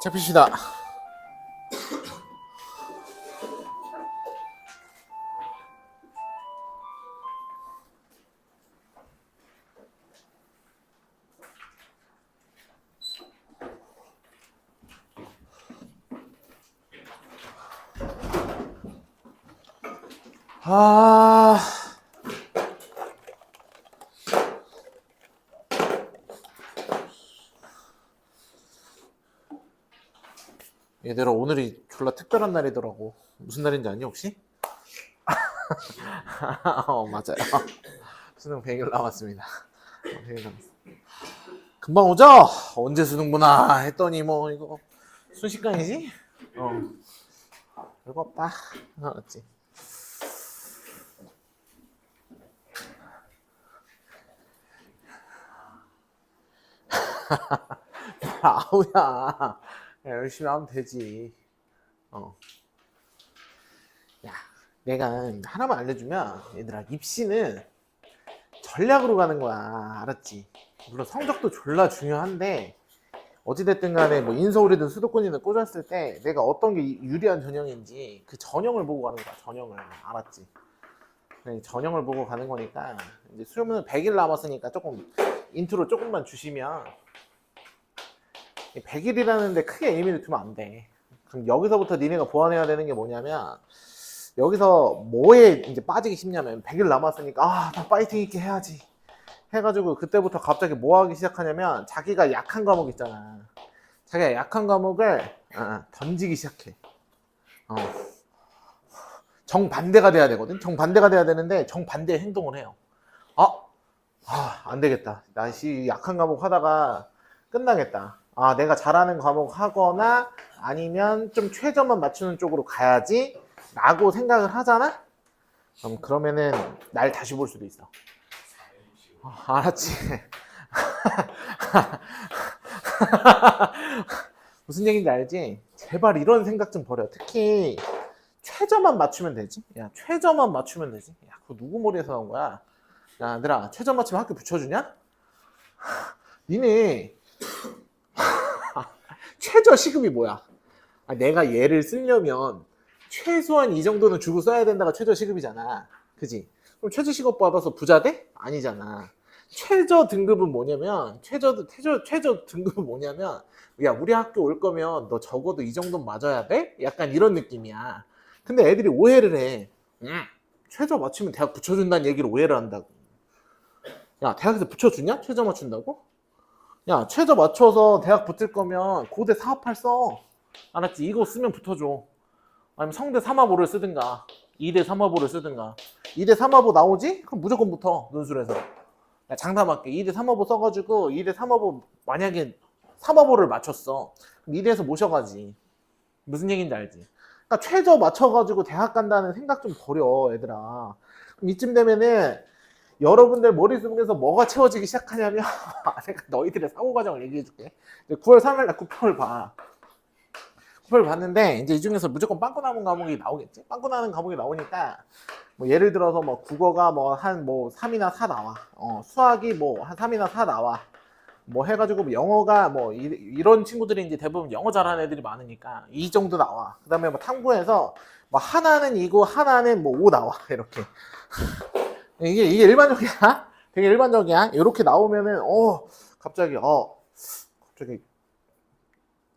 잡히시다. 아, 얘들아 오늘이 졸라 특별한 날이더라고. 무슨 날인지 아니 혹시? 맞아요. 수능 100일 남았습니다. 100일 남았어. 금방 오죠? 언제 수능 보나 했더니 뭐 이거 순식간이지? 별거 없다. 알았지? 아우야. 야, 열심히 하면 되지. 야, 내가 하나만 알려주면 얘들아 입시는 전략으로 가는 거야. 알았지? 물론 성적도 졸라 중요한데 어찌됐든 간에 뭐 인서울이든 수도권이든 꽂았을 때 내가 어떤 게 유리한 전형인지 그 전형을 보고 가는 거야. 전형을. 알았지? 네, 전형을 보고 가는 거니까 이제 수능은 100일 남았으니까 조금 인트로 조금만 주시면 100일이라는데 크게 의미를 두면 안 돼. 그럼 여기서부터 니네가 보완해야 되는 게 뭐냐면 여기서 뭐에 이제 빠지기 쉽냐면 100일 남았으니까 나 파이팅 있게 해야지 해가지고 그때부터 갑자기 뭐 하기 시작하냐면 자기가 약한 과목 있잖아. 자기가 약한 과목을 던지기 시작해. 정반대가 돼야 되거든. 정반대가 돼야 되는데 정반대의 행동을 해요. 안 되겠다. 나 약한 과목 하다가 끝나겠다. 내가 잘하는 과목 하거나 아니면 좀 최저만 맞추는 쪽으로 가야지 라고 생각을 하잖아? 그러면은 날 다시 볼 수도 있어. 알았지? 무슨 얘기인지 알지? 제발 이런 생각 좀 버려. 특히 최저만 맞추면 되지? 야, 최저만 맞추면 되지? 야, 그거 누구 머리에서 나온 거야? 야, 얘들아, 최저 맞추면 학교 붙여주냐? 니네 최저 시급이 뭐야? 내가 얘를 쓰려면 최소한 이 정도는 주고 써야 된다가 최저 시급이잖아. 그지? 그럼 최저 시급 받아서 부자 돼? 아니잖아. 최저 등급은 뭐냐면 최저 등급은 뭐냐면 야, 우리 학교 올 거면 너 적어도 이 정도는 맞아야 돼? 약간 이런 느낌이야. 근데 애들이 오해를 해. 최저 맞추면 대학 붙여준다는 얘기를 오해를 한다고. 야, 대학에서 붙여주냐? 최저 맞춘다고? 야, 최저 맞춰서 대학 붙을 거면 고대 사업할 써. 알았지? 이거 쓰면 붙어줘. 아니면 성대 3화보를 쓰든가 2대 3화보를 쓰든가. 2대 3화보 나오지? 그럼 무조건 붙어. 논술에서. 야, 장담할게. 2대 3화보 써가지고 2대 3화보 만약에 3화보를 맞췄어. 그럼 2대에서 모셔가지. 무슨 얘기인지 알지? 그러니까 최저 맞춰가지고 대학 간다는 생각 좀 버려, 얘들아. 그럼 이쯤 되면은 여러분들 머릿속에서 뭐가 채워지기 시작하냐면 내가 너희들의 사고 과정을 얘기해줄게. 9월 3일 날 국평을 봐. 국평을 봤는데 이제 이 중에서 무조건 빵꾸 남은 과목이 나오겠지. 빵꾸 나는 과목이 나오니까 뭐 예를 들어서 뭐 국어가 뭐 한 뭐 3이나 4 나와. 수학이 뭐 한 3이나 4 나와. 뭐 해가지고 뭐 영어가 뭐 이런 친구들이 이제 대부분 영어 잘하는 애들이 많으니까 이 정도 나와. 그 다음에 뭐 탐구에서 뭐 하나는 이고 하나는 뭐 5 나와. 이렇게. 이게 일반적이야. 되게 일반적이야. 이렇게 나오면은 갑자기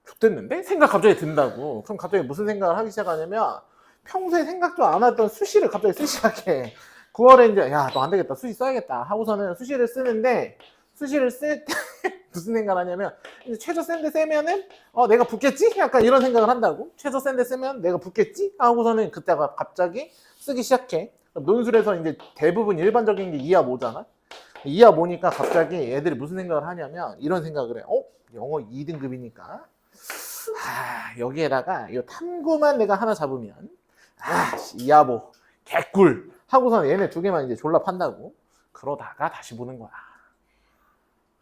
좋댔는데? 생각 갑자기 든다고. 그럼 갑자기 무슨 생각을 하기 시작하냐면 평소에 생각도 안 했던 수시를 갑자기 쓰기 시작해. 9월에 이제 야, 너 안 되겠다. 수시 써야겠다 하고서는 수시를 쓰는데 수시를 쓸 때 무슨 생각을 하냐면 이제 최저 센데 쓰면은 내가 붙겠지? 약간 이런 생각을 한다고. 최저 센데 쓰면 내가 붙겠지? 하고서는 그때가 갑자기 쓰기 시작해. 논술에서 이제 대부분 일반적인 게 2하 5잖아. 2하 5니까 갑자기 애들이 무슨 생각을 하냐면 이런 생각을 해. 영어 2등급이니까 여기에다가 이 탐구만 내가 하나 잡으면 2하 5 개꿀 하고서는 얘네 두 개만 이제 졸라 판다고. 그러다가 다시 보는 거야.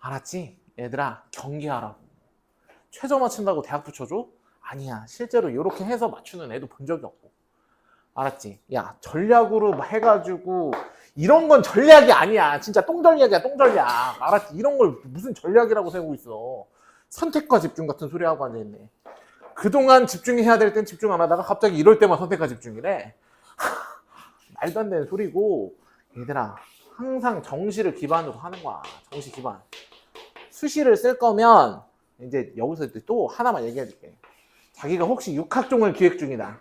알았지? 얘들아, 경계하라고. 최저 맞춘다고 대학 붙여줘? 아니야. 실제로 이렇게 해서 맞추는 애도 본 적이 없고. 알았지? 야, 전략으로 해가지고 이런 건 전략이 아니야. 진짜 똥전략이야, 똥전략. 알았지? 이런 걸 무슨 전략이라고 세우고 있어. 선택과 집중 같은 소리 하고 앉아있네. 그동안 집중해야 될 땐 집중 안 하다가 갑자기 이럴 때만 선택과 집중이래. 말도 안 되는 소리고, 얘들아 항상 정시를 기반으로 하는 거야. 정시 기반. 수시를 쓸 거면 이제 여기서 또 하나만 얘기해 줄게. 자기가 혹시 육학종을 기획 중이다.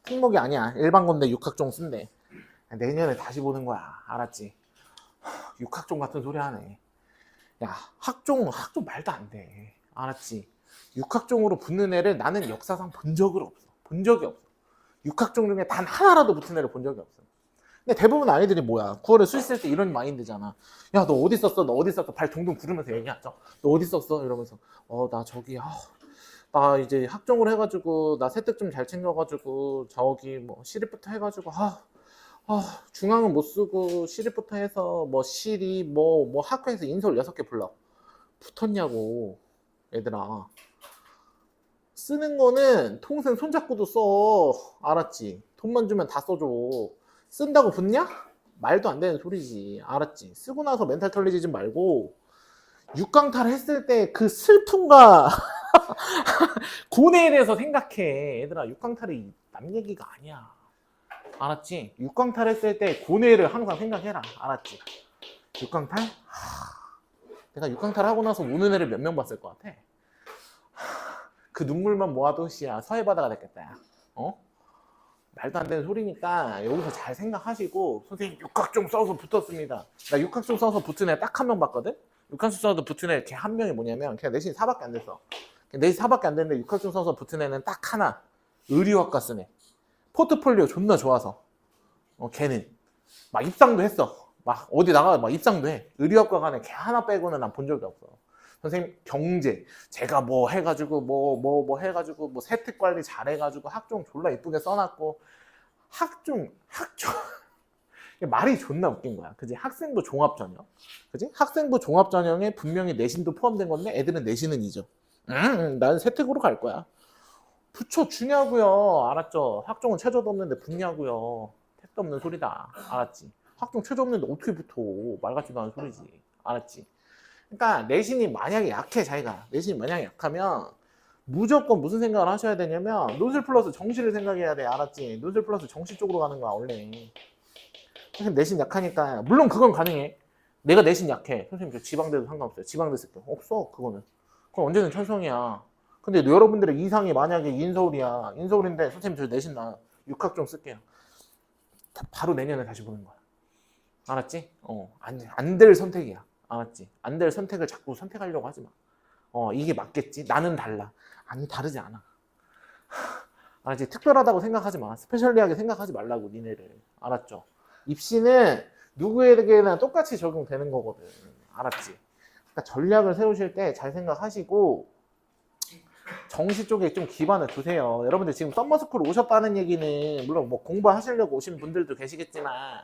특목이 아니야. 일반 건데 육학종 쓴대. 내년에 다시 보는 거야. 알았지? 육학종 같은 소리 하네. 야, 학종 말도 안 돼. 알았지? 육학종으로 붙는 애를 나는 역사상 본 적이 없어. 본 적이 없어. 육학종 중에 단 하나라도 붙은 애를 본 적이 없어. 근데 대부분 아이들이 뭐야? 9월에 수시 쓸 때 이런 마인드잖아. 야, 너 어디 썼어? 너 어디 썼어? 발 둥둥 구르면서 얘기하죠. 너 어디 썼어? 이러면서 나 저기 나 이제 학종을 해가지고 나 세특 좀 잘 챙겨가지고 저기 뭐 시립부터 해가지고 중앙은 못 쓰고 시립부터 해서 뭐 시리 뭐 학교에서 인서울 6개 불러. 붙었냐고 얘들아. 쓰는 거는 통생 손잡고도 써. 알았지? 돈만 주면 다 써줘. 쓴다고 붙냐? 말도 안 되는 소리지. 알았지? 쓰고 나서 멘탈 털리지 좀 말고 6강탈 했을 때 그 슬픔과 고뇌에 대해서 생각해. 얘들아 6강탈이 남 얘기가 아니야. 알았지? 6강탈 했을 때 고뇌를 항상 생각해라. 알았지? 6강탈? 내가 6강탈 하고 나서 우는 애를 몇 명 봤을 것 같아? 그 눈물만 모아도 씨야 서해바다가 됐겠다. 야. 말도 안 되는 소리니까 여기서 잘 생각하시고 선생님 육학종 써서 붙었습니다. 나 육학종 써서 붙은 애 딱 한 명 봤거든? 육학종 써서 붙은 애 걔 한 명이 뭐냐면 걔 내신 4밖에 안 됐어. 내신 4밖에 안 됐는데 육학종 써서 붙은 애는 딱 하나. 의류학과 쓴 애. 포트폴리오 존나 좋아서. 걔는 막 입상도 했어. 막 어디 나가 막 입상도 해. 의류학과 간에 걔 하나 빼고는 난 본 적이 없어. 선생님 경제 제가 뭐 해가지고 뭐 해가지고 뭐 세특 관리 잘해가지고 학종 졸라 이쁘게 써놨고 학종 말이 존나 웃긴 거야. 그지? 학생부 종합전형. 그지? 학생부 종합전형에 분명히 내신도 포함된 건데 애들은 내신은 이죠. 나는 세특으로 갈 거야. 붙여주냐고요. 알았죠? 학종은 최저도 없는데 붙냐고요. 택도 없는 소리다. 알았지? 학종 최저 없는데 어떻게 붙어. 말 같지도 않은 소리지. 알았지? 그러니까 내신이 만약에 약해. 자기가 내신이 만약에 약하면 무조건 무슨 생각을 하셔야 되냐면 논술 플러스 정시를 생각해야 돼. 알았지? 논술 플러스 정시 쪽으로 가는 거야 원래. 선생님 내신 약하니까 물론 그건 가능해. 내가 내신 약해. 선생님 저 지방대도 상관없어요. 지방대 쓸게요. 없어 그거는. 그건 언제든 천성이야. 근데 여러분들의 이상이 만약에 인서울이야. 인서울인데 선생님 저 내신 나 육학 좀 쓸게요. 바로 내년에 다시 보는 거야. 알았지? 안 될 선택이야. 알았지? 안 될 선택을 자꾸 선택하려고 하지 마. 이게 맞겠지? 나는 달라. 아니 다르지 않아. 알았지? 특별하다고 생각하지 마. 스페셜리하게 생각하지 말라고 니네를. 알았죠? 입시는 누구에게나 똑같이 적용되는 거거든. 알았지? 그러니까 전략을 세우실 때 잘 생각하시고 정시 쪽에 좀 기반을 두세요. 여러분들 지금 썸머스쿨 오셨다는 얘기는 물론 뭐 공부하시려고 오신 분들도 계시겠지만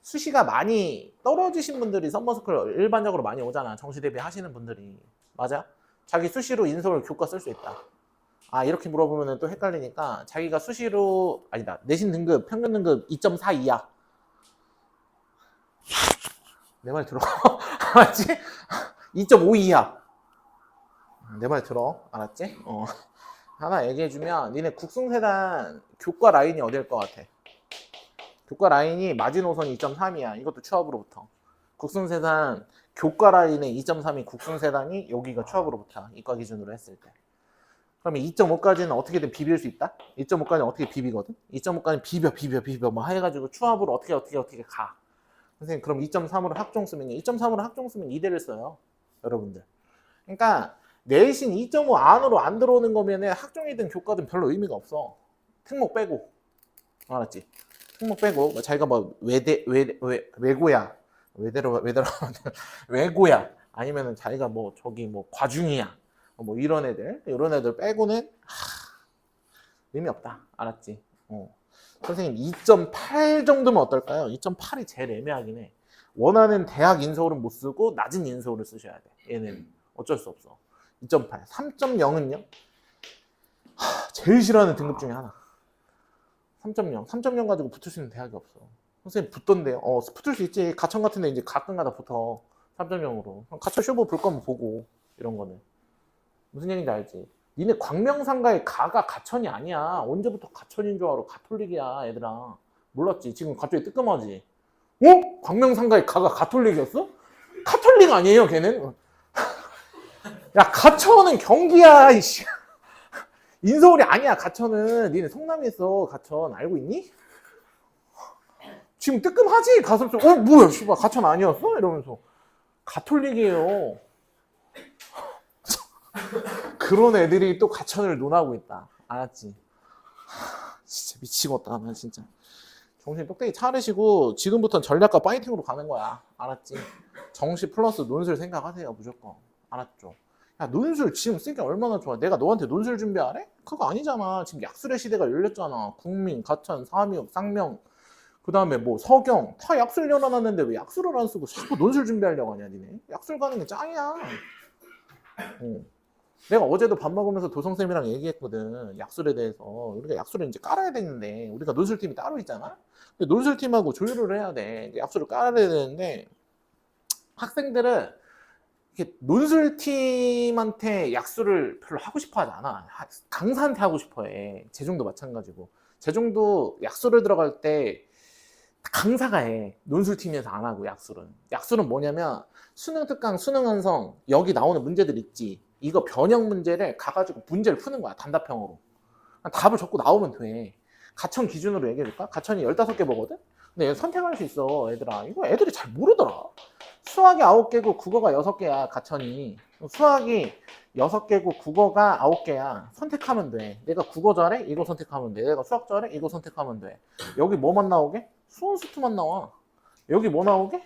수시가 많이 떨어지신 분들이 썸머스쿨 일반적으로 많이 오잖아. 정시 대비 하시는 분들이. 맞아? 자기 수시로 인서울 교과 쓸 수 있다. 이렇게 물어보면 또 헷갈리니까 자기가 수시로 아니다. 내신 등급 평균 등급 2.4 이하. 내 말 들어. 알았지? 2.5 이하. 내 말 들어. 알았지? 하나 얘기해주면 니네 국승세단 교과 라인이 어딜 것 같아? 교과 라인이 마지노선이 2.3이야. 이것도 취업으로부터. 국승세단 교과 라인의 2.3이 국승세단이 여기가 취업으로부터. 이과 기준으로 했을 때. 그러면 2.5까지는 어떻게든 비빌 수 있다? 2.5까지는 어떻게 비비거든? 2.5까지는 비벼 뭐 해가지고 취업으로 어떻게 가. 선생님 그럼 2.3으로 학종 쓰면요. 2.3으로 학종 쓰면 2대를 써요. 여러분들. 그러니까 내신 2.5 안으로 안 들어오는 거면은 학종이든 교과든 별로 의미가 없어. 특목 빼고. 알았지? 특목 빼고 자기가 뭐 외고야. 외고야. 아니면은 자기가 뭐 저기 뭐 과중이야. 뭐 이런 애들 빼고는 의미 없다. 알았지? 선생님 2.8 정도면 어떨까요? 2.8이 제일 애매하긴 해. 원하는 대학 인서울은 못 쓰고 낮은 인서울을 쓰셔야 돼. 얘는 어쩔 수 없어. 2.8. 3.0은요? 제일 싫어하는 등급 중에 하나. 3.0 가지고 붙을 수 있는 대학이 없어. 선생님 붙던데요. 붙을 수 있지. 가천 같은 데 이제 가끔가다 붙어. 3.0으로. 가천 쇼부 볼 거면 보고 이런 거는. 무슨 얘기인지 알지? 니네 광명상가의 가가 가천이 아니야. 언제부터 가천인 줄 알아? 가톨릭이야, 얘들아. 몰랐지? 지금 갑자기 뜨끔하지? 어? 광명상가의 가가 가톨릭이었어? 카톨릭 아니에요, 걔는? 야, 가천은 경기야, 이씨. 인서울이 아니야, 가천은. 니네 성남에 있어, 가천. 알고 있니? 지금 뜨끔하지? 가슴 속, 뭐야, 씨발, 가천 아니었어? 이러면서. 가톨릭이에요. 그런 애들이 또 가천을 논하고 있다. 알았지? 진짜 미치겠다, 나 진짜. 정신 똑대기 차리시고 지금부터는 전략과 파이팅으로 가는 거야. 알았지? 정시 플러스 논술 생각하세요, 무조건. 알았죠? 야, 논술 지금 쓰니까 얼마나 좋아. 내가 너한테 논술 준비하래? 그거 아니잖아. 지금 약술의 시대가 열렸잖아. 국민, 가천, 삼육, 쌍명, 그 다음에 뭐 서경 다 약술 열어놨는데 왜 약술을 안 쓰고 자꾸 논술 준비하려고 하냐, 니네? 약술 가는 게 짱이야. 내가 어제도 밥 먹으면서 도성쌤이랑 얘기했거든. 약술에 대해서. 우리가 약술을 이제 깔아야 되는데, 우리가 논술팀이 따로 있잖아? 근데 논술팀하고 조율을 해야 돼. 약술을 깔아야 되는데, 학생들은 이렇게 논술팀한테 약술을 별로 하고 싶어 하지 않아. 강사한테 하고 싶어 해. 재종도 마찬가지고. 재종도 약술을 들어갈 때 강사가 해. 논술팀에서 안 하고, 약술은. 약술은 뭐냐면, 수능 특강, 수능 완성, 여기 나오는 문제들 있지. 이거 변형 문제를 가가지고 문제를 푸는 거야, 단답형으로. 답을 적고 나오면 돼. 가천 기준으로 얘기해줄까? 가천이 15개 보거든? 근데 선택할 수 있어, 얘들아. 이거 애들이 잘 모르더라. 수학이 9개고 국어가 6개야, 가천이. 수학이 6개고 국어가 9개야. 선택하면 돼. 내가 국어 잘해? 이거 선택하면 돼. 내가 수학 잘해? 이거 선택하면 돼. 여기 뭐만 나오게? 수원수투만 나와. 여기 뭐 나오게?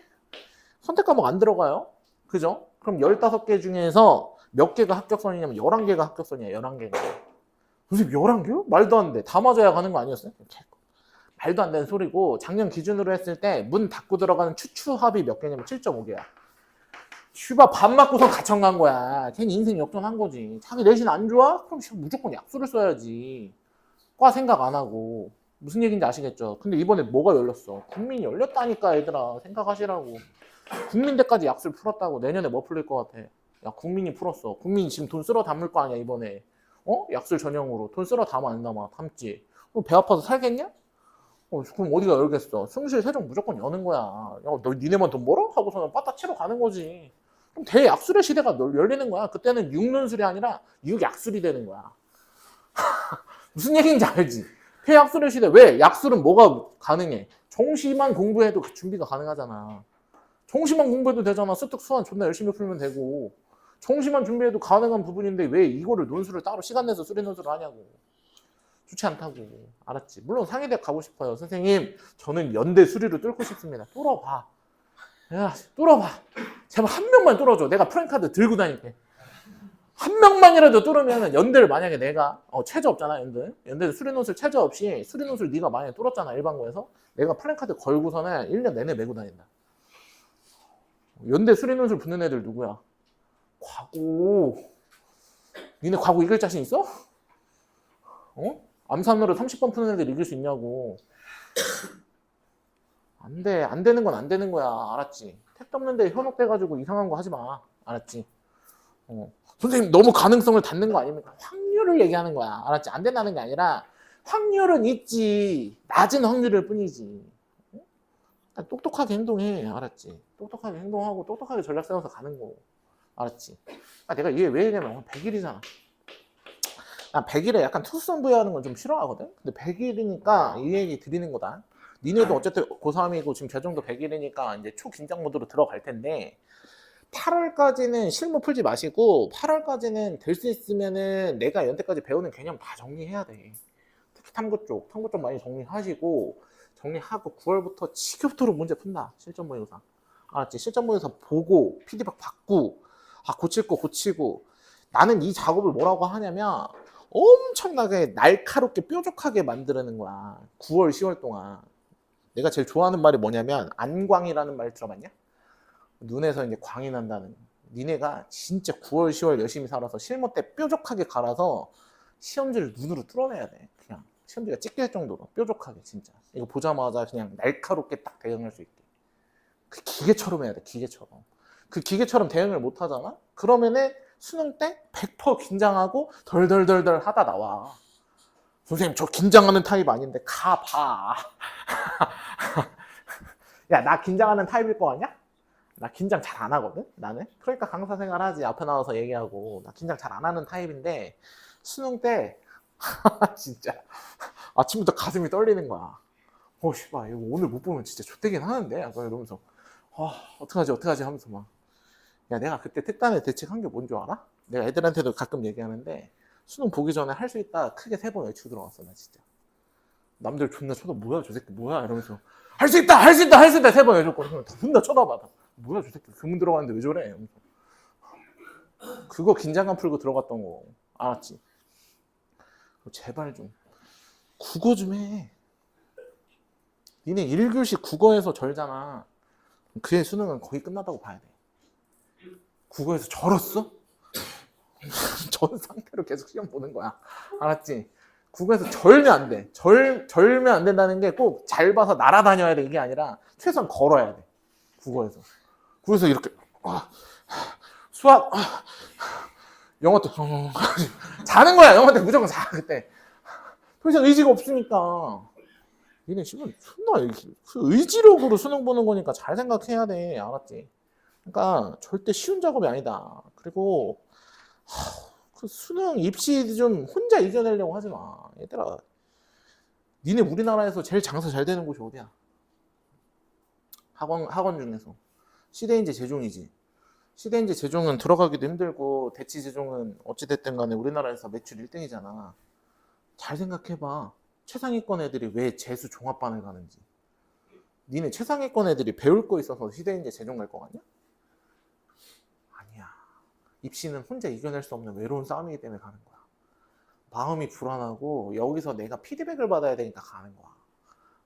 선택 과목 안 들어가요. 그죠? 그럼 15개 중에서 몇 개가 합격선이냐면 11개가 합격선이야. 11개가. 무슨 11개요? 말도 안 돼. 다 맞아야 가는 거 아니었어요? 말도 안 되는 소리고, 작년 기준으로 했을 때 문 닫고 들어가는 추추합이 몇 개냐면 7.5개야. 슈바 밥 맞고서 가천 간 거야. 걔는 인생 역전한 거지. 자기 내신 안 좋아? 그럼 무조건 약수를 써야지. 과 생각 안 하고. 무슨 얘기인지 아시겠죠? 근데 이번에 뭐가 열렸어? 국민이 열렸다니까, 얘들아. 생각하시라고. 국민대까지 약술 풀었다고. 내년에 뭐 풀릴 것 같아? 야, 국민이 풀었어. 국민이 지금 돈 쓸어 담을 거 아니야, 이번에. 약술 전형으로. 돈 쓸어 담아, 안 담아? 담지. 그럼 배 아파서 살겠냐? 그럼 어디가 열겠어? 숭실 세종 무조건 여는 거야. 야, 너 니네만 돈 벌어? 하고서는 빠따 치러 가는 거지. 그럼 대약술의 시대가 열리는 거야. 그때는 육론술이 아니라 육약술이 되는 거야. 무슨 얘기인지 알지? 대약술의 시대. 왜? 약술은 뭐가 가능해? 정시만 공부해도 준비가 가능하잖아. 정시만 공부해도 되잖아. 습득 수완 존나 열심히 풀면 되고. 정시만 준비해도 가능한 부분인데 왜 이거를 논술을 따로 시간 내서 수리 논술을 하냐고. 좋지 않다고. 알았지? 물론 상위대학 가고 싶어요. 선생님, 저는 연대 수리로 뚫고 싶습니다. 뚫어봐. 야, 뚫어봐. 제발 한 명만 뚫어줘. 내가 프랭카드 들고 다닐게. 한 명만이라도 뚫으면 연대를 만약에 내가 최저 없잖아, 연대 수리 논술 최저 없이 수리 논술 네가 만약에 뚫었잖아, 일반고에서. 내가 플랜카드 걸고서는 1년 내내 메고 다닌다. 연대 수리 논술 붙는 애들 누구야? 과고. 니네 과고 이길 자신 있어? 암산으로 30번 푸는 애들 이길 수 있냐고. 안 돼. 안 되는 건 안 되는 거야. 알았지? 택도 없는데 현혹돼가지고 이상한 거 하지 마. 알았지? 선생님 너무 가능성을 닫는 거 아닙니까? 확률을 얘기하는 거야. 알았지? 안 된다는 게 아니라 확률은 있지. 낮은 확률일 뿐이지. 똑똑하게 행동해. 알았지? 똑똑하게 행동하고 똑똑하게 전략 세워서 가는 거. 알았지? 내가 이게 왜 얘기하면 100일이잖아. 난 100일에 약간 투수선부여하는 건 좀 싫어하거든? 근데 100일이니까 이 얘기 드리는 거다. 니네도 어쨌든 고3이고 지금 재정도 100일이니까 이제 초긴장 모드로 들어갈 텐데 8월까지는 실무 풀지 마시고 8월까지는 될 수 있으면은 내가 연대까지 배우는 개념 다 정리해야 돼. 특히 탐구 쪽 많이 정리하시고 정리하고 9월부터 지겹도록 문제 푼다. 실전 모의고사. 알았지? 실전 모의고사 보고 피드백 받고 고칠 거 고치고. 나는 이 작업을 뭐라고 하냐면 엄청나게 날카롭게 뾰족하게 만드는 거야. 9월 10월 동안. 내가 제일 좋아하는 말이 뭐냐면 안광이라는 말 들어봤냐? 눈에서 이제 광이 난다는. 니네가 진짜 9월 10월 열심히 살아서 실무 때 뾰족하게 갈아서 시험지를 눈으로 뚫어내야 돼. 그냥 시험지가 찢길 정도로 뾰족하게. 진짜 이거 보자마자 그냥 날카롭게 딱 대응할 수 있게. 그 기계처럼 해야 돼. 기계처럼. 그 기계처럼 대응을 못 하잖아? 그러면은 수능 때 100% 긴장하고 덜덜덜덜 하다 나와. 선생님 저 긴장하는 타입 아닌데 가봐. 야, 나 긴장하는 타입일 거 아니야? 나 긴장 잘 안 하거든 나는. 그러니까 강사 생활하지. 앞에 나와서 얘기하고. 나 긴장 잘 안 하는 타입인데 수능 때 진짜 아침부터 가슴이 떨리는 거야. 씨발 이거 오늘 못 보면 진짜 좆되긴 하는데 약간 이러면서 어떡하지 하면서 막. 야, 내가 그때 특단의 대책한 게 뭔 줄 알아? 내가 애들한테도 가끔 얘기하는데 수능 보기 전에 할 수 있다 크게 3번 외치고 들어갔어. 나 진짜 남들 존나 쳐다 뭐야 저 새끼 뭐야 이러면서 할 수 있다 3번 외쳤거든. 존나 쳐다봐. 뭐야 저 새끼 교문 들어갔는데 왜 저래 이러면서. 그거 긴장감 풀고 들어갔던 거 알았지? 제발 좀 국어 좀 해. 니네 1교시 국어에서 절잖아. 그의 수능은 거의 끝났다고 봐야 돼. 국어에서 절었어? 전 상태로 계속 시험 보는 거야. 알았지? 국어에서 절면 안 돼. 절면 안 된다는 게 꼭 잘 봐서 날아다녀야 돼 이게 아니라 최소한 걸어야 돼. 국어에서 이렇게 수학 영어 때 자는 거야. 영어 때 무조건 자 그때. 더 이상 의지가 없으니까. 얘네 지금 존나 의지력으로 수능 보는 거니까 잘 생각해야 돼. 알았지? 그러니까 절대 쉬운 작업이 아니다. 그리고 그 수능 입시 좀 혼자 이겨내려고 하지 마. 얘들아, 니네 우리나라에서 제일 장사 잘 되는 곳이 어디야? 학원 중에서 시대인재 재종이지. 시대인재 재종은 들어가기도 힘들고 대치 재종은 어찌됐든 간에 우리나라에서 매출 1등이잖아. 잘 생각해봐. 최상위권 애들이 왜 재수 종합반을 가는지. 니네 최상위권 애들이 배울 거 있어서 시대인재 재종 갈 거 같냐? 아니야. 입시는 혼자 이겨낼 수 없는 외로운 싸움이기 때문에 가는 거야. 마음이 불안하고 여기서 내가 피드백을 받아야 되니까 가는 거야.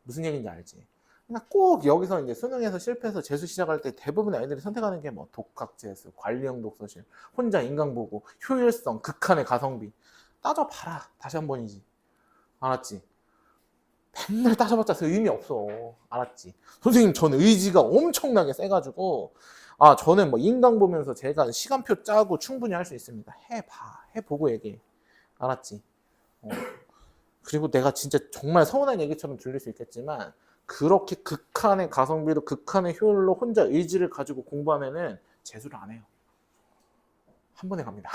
무슨 얘기인지 알지? 그러니까 꼭 여기서 이제 수능에서 실패해서 재수 시작할 때 대부분의 아이들이 선택하는 게 뭐 독학 재수, 관리형 독서실, 혼자 인강 보고, 효율성, 극한의 가성비. 따져봐라. 다시 한 번이지. 알았지? 맨날 따져봤자 의미 없어. 알았지? 선생님 저는 의지가 엄청나게 세가지고 저는 뭐 인강 보면서 제가 시간표 짜고 충분히 할 수 있습니다. 해봐. 해보고 얘기해. 알았지? 그리고 내가 진짜 정말 서운한 얘기처럼 들릴 수 있겠지만 그렇게 극한의 가성비로 극한의 효율로 혼자 의지를 가지고 공부하면은 재수를 안 해요. 한 번에 갑니다.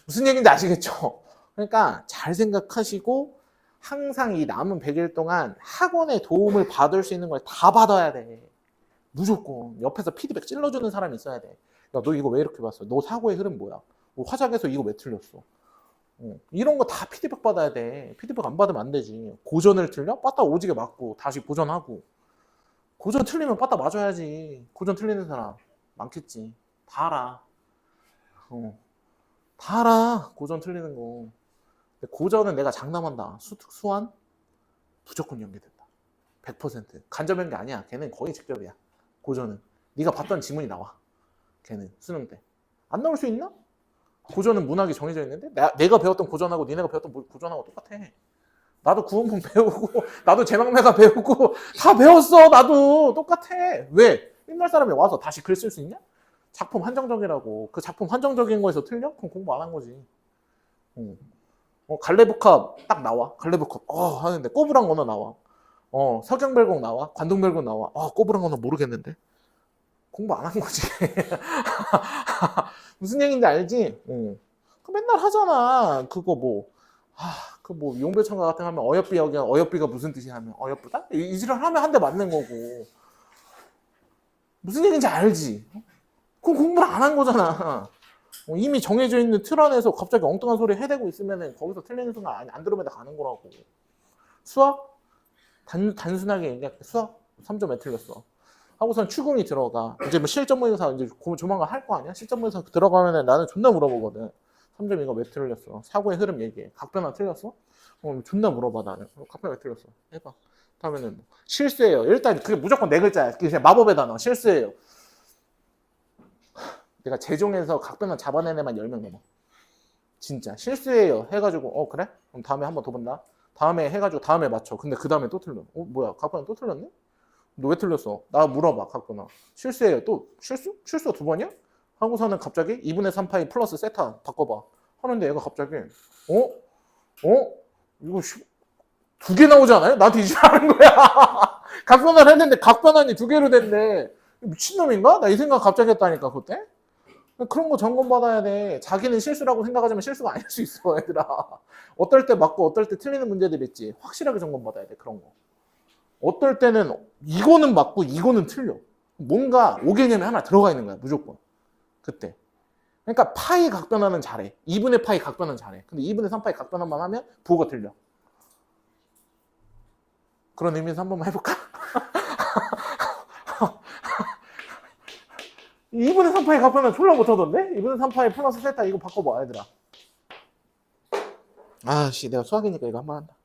무슨 얘기인지 아시겠죠? 그러니까 잘 생각하시고 항상 이 남은 100일 동안 학원의 도움을 받을 수 있는 걸 다 받아야 돼. 무조건. 옆에서 피드백 찔러주는 사람이 있어야 돼. 야, 너 이거 왜 이렇게 봤어? 너 사고의 흐름 뭐야? 너 화작에서 이거 왜 틀렸어? 이런 거 다 피드백 받아야 돼. 피드백 안 받으면 안 되지. 고전을 틀려? 빠따 오지게 맞고 다시 고전하고. 고전 틀리면 빠따 맞아야지. 고전 틀리는 사람 많겠지. 다 알아. 다 알아. 고전 틀리는 거. 근데 고전은 내가 장담한다. 수완 무조건 연계된다. 100%. 간접 연계 아니야. 걔는 거의 직접이야. 고전은. 네가 봤던 지문이 나와. 걔는 수능 때. 안 나올 수 있나? 고전은 문학이 정해져 있는데 내가 배웠던 고전하고 니네가 배웠던 고전하고 똑같아. 나도 구원문 배우고 나도 제망매가 배우고 다 배웠어. 나도 똑같아. 왜? 옛날 사람이 와서 다시 글 쓸 수 있냐? 작품 한정적이라고. 그 작품 한정적인 거에서 틀려? 그럼 공부 안 한 거지. 갈래복합 딱 나와. 갈래복합 하는데 꼬부랑 언어 나와. 서경별곡 나와. 관동별곡 나와. 꼬부랑 언어 모르겠는데. 공부 안 한 거지. 무슨 얘기인지 알지? 그 맨날 하잖아. 그거 뭐, 용별천가 같은 거 하면 어여삐 여기 어여삐가 무슨 뜻이야 하면 어여쁘다? 이 지랄 하면 한 대 맞는 거고. 무슨 얘기인지 알지? 그건 공부를 안 한 거잖아. 이미 정해져 있는 틀 안에서 갑자기 엉뚱한 소리 해대고 있으면 거기서 틀리는 순간 안 들으면 가는 거라고. 수학? 단순하게 얘기할게. 수학 3점 왜 틀렸어? 하고선 추궁이 들어가. 이제 뭐 실전문에서 이제 조만간 할 거 아니야? 실전문에서 들어가면은 나는 존나 물어보거든. 3점 이거 왜 틀렸어? 사고의 흐름 얘기해. 각변화 틀렸어? 존나 물어봐 나는. 각변화 왜 틀렸어? 해봐. 다음에는 뭐 실수예요. 일단 그게 무조건 네 글자야. 그게 마법의 단어. 실수예요. 내가 재종에서 각변화 잡아낸 애만 10명 넘어. 진짜 실수예요. 해가지고 그래? 그럼 다음에 한 번 더 본다. 다음에 해가지고 다음에 맞춰. 근데 그 다음에 또 틀려. 뭐야? 각변화 또 틀렸네? 너 왜 틀렸어? 나 물어봐. 각변화. 실수예요. 또 실수? 실수가 2번이야? 하고서는 갑자기 2분의 3파이 플러스 세타 바꿔봐. 하는데 얘가 갑자기 이거 두 개 나오지 않아요? 나한테 이제 하는 거야. 각변환 했는데 각변환이 두 개로 됐네. 미친놈인가? 나 이 생각 갑자기 했다니까 그때. 그런 거 점검받아야 돼. 자기는 실수라고 생각하지만 실수가 아닐 수 있어 얘들아. 어떨 때 맞고 어떨 때 틀리는 문제들이 있지. 확실하게 점검받아야 돼 그런 거. 어떨 때는 이거는 맞고 이거는 틀려. 뭔가 5개념이 하나 들어가 있는 거야 무조건. 그때. 그러니까 파이 각변환은 잘해. 2분의 파이 각변환 잘해. 근데 2분의 3파이 각변환만 하면 부호가 틀려. 그런 의미에서 한 번만 해볼까? 2분의 3파이 각변환 졸라 못하던데? 2분의 3파이 플러스 세타 이거 바꿔봐 얘들아. 아씨 내가 수학이니까 이거 한 번 한다.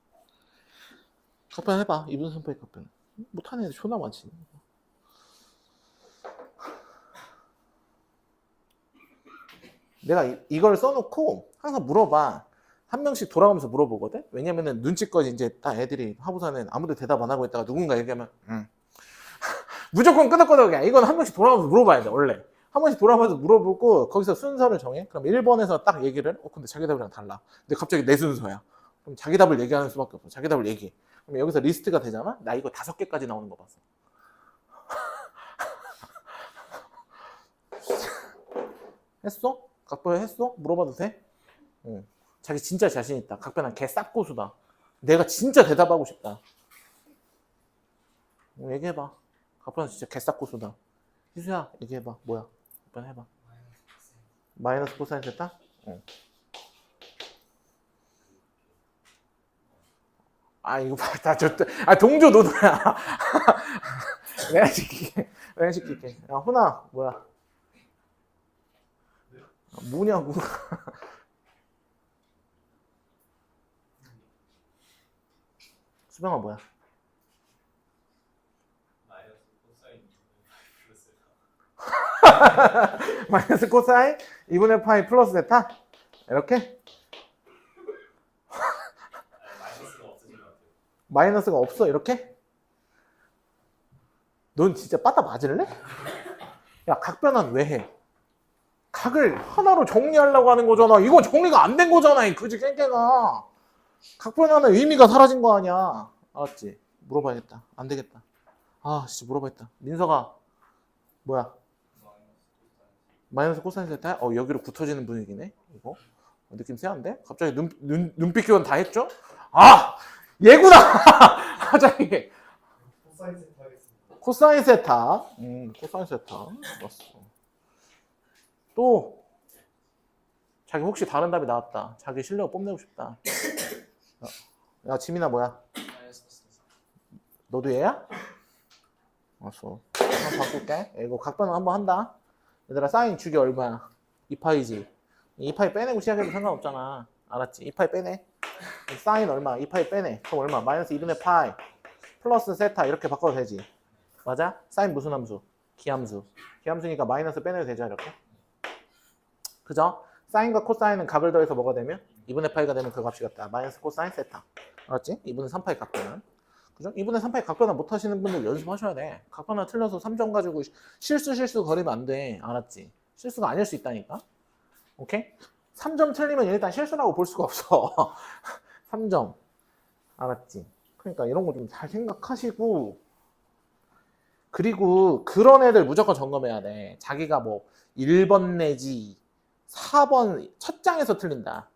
각변환 해봐. 2분의 3파이 각변환. 못하는 애들 존나 많지. 내가 이걸 써놓고 항상 물어봐. 한 명씩 돌아가면서 물어보거든? 왜냐면은 눈치껏 이제 다 애들이 하부사는 아무도 대답 안 하고 있다가 누군가 얘기하면 무조건 끄덕끄덕이야. 이건 한 명씩 돌아가면서 물어봐야 돼 원래. 한 번씩 돌아가면서 물어보고 거기서 순서를 정해. 그럼 1번에서 딱 얘기를 근데 자기 답이랑 달라. 근데 갑자기 내 순서야. 그럼 자기 답을 얘기하는 수밖에 없어. 자기 답을 얘기해. 그럼 여기서 리스트가 되잖아? 나 이거 5개까지 나오는 거 봤어. 했어? 각변 했어? 물어봐도 돼? 응. 자기 진짜 자신 있다. 각변한 개 쌉고수다. 내가 진짜 대답하고 싶다. 얘기해봐. 각변한 진짜 개 쌉고수다. 희수야 얘기해봐. 뭐야? 각변 해봐. 마이너스 코사인 세타? 응. 이거 봐. 동조 노도야. 내가 시킬게. 야 훈아 뭐야? 뭐냐고. 수병아 뭐야? 마이너스 코사인 2분의 파이 플러스 세타? 이렇게? 마이너스가 없어 이렇게? 넌 진짜 빠따 맞을래? 야 각변환 왜 해? 각을 하나로 정리하려고 하는 거잖아. 이건 정리가 안 된 거잖아 이 그지 깽깽아. 각변환은 의미가 사라진 거 아니야. 알았지? 물어봐야겠다. 안 되겠다. 씨 물어봐야겠다. 민서가 뭐야? 마이너스 코사인 세타? 여기로 굳어지는 분위기네 이거. 느낌 세한데? 갑자기 눈빛 교환 다 했죠? 얘구나! 갑자기 코사인 세타. 코사인 세타. 좋았어. 또 자기 혹시 다른 답이 나왔다. 자기 실력을 뽐내고 싶다. 야 지민아 뭐야? 너도 얘야? 알았어. 한번 바꿀게. 이거 각변환 한번 한다. 얘들아 사인 주기 얼마야? 2파이지. 2파이 빼내고 시작해도 상관없잖아. 알았지? 2파이 빼내. 사인 얼마? 2파이 빼내. 그럼 얼마? 마이너스 2분의 파이 플러스 세타 이렇게 바꿔도 되지. 맞아? 사인 무슨 함수? 기함수. 기함수니까 마이너스 빼내도 되죠 이렇게. 그죠? 사인과 코사인은 각을 더해서 뭐가 되면? 2분의 파이가 되면 그 값이 같다. 마이너스 코사인 세타. 알았지? 2분의 3파이 각변환. 그죠? 2분의 3파이 각변환 못 하시는 분들 연습하셔야 돼. 각변환 틀려서 3점 가지고 실수 거리면 안 돼. 알았지? 실수가 아닐 수 있다니까. 오케이? 3점 틀리면 일단 실수라고 볼 수가 없어. 3점. 알았지? 그러니까 이런 거 좀 잘 생각하시고, 그리고 그런 애들 무조건 점검해야 돼. 자기가 뭐 1번 내지 4번 첫 장에서 틀린다.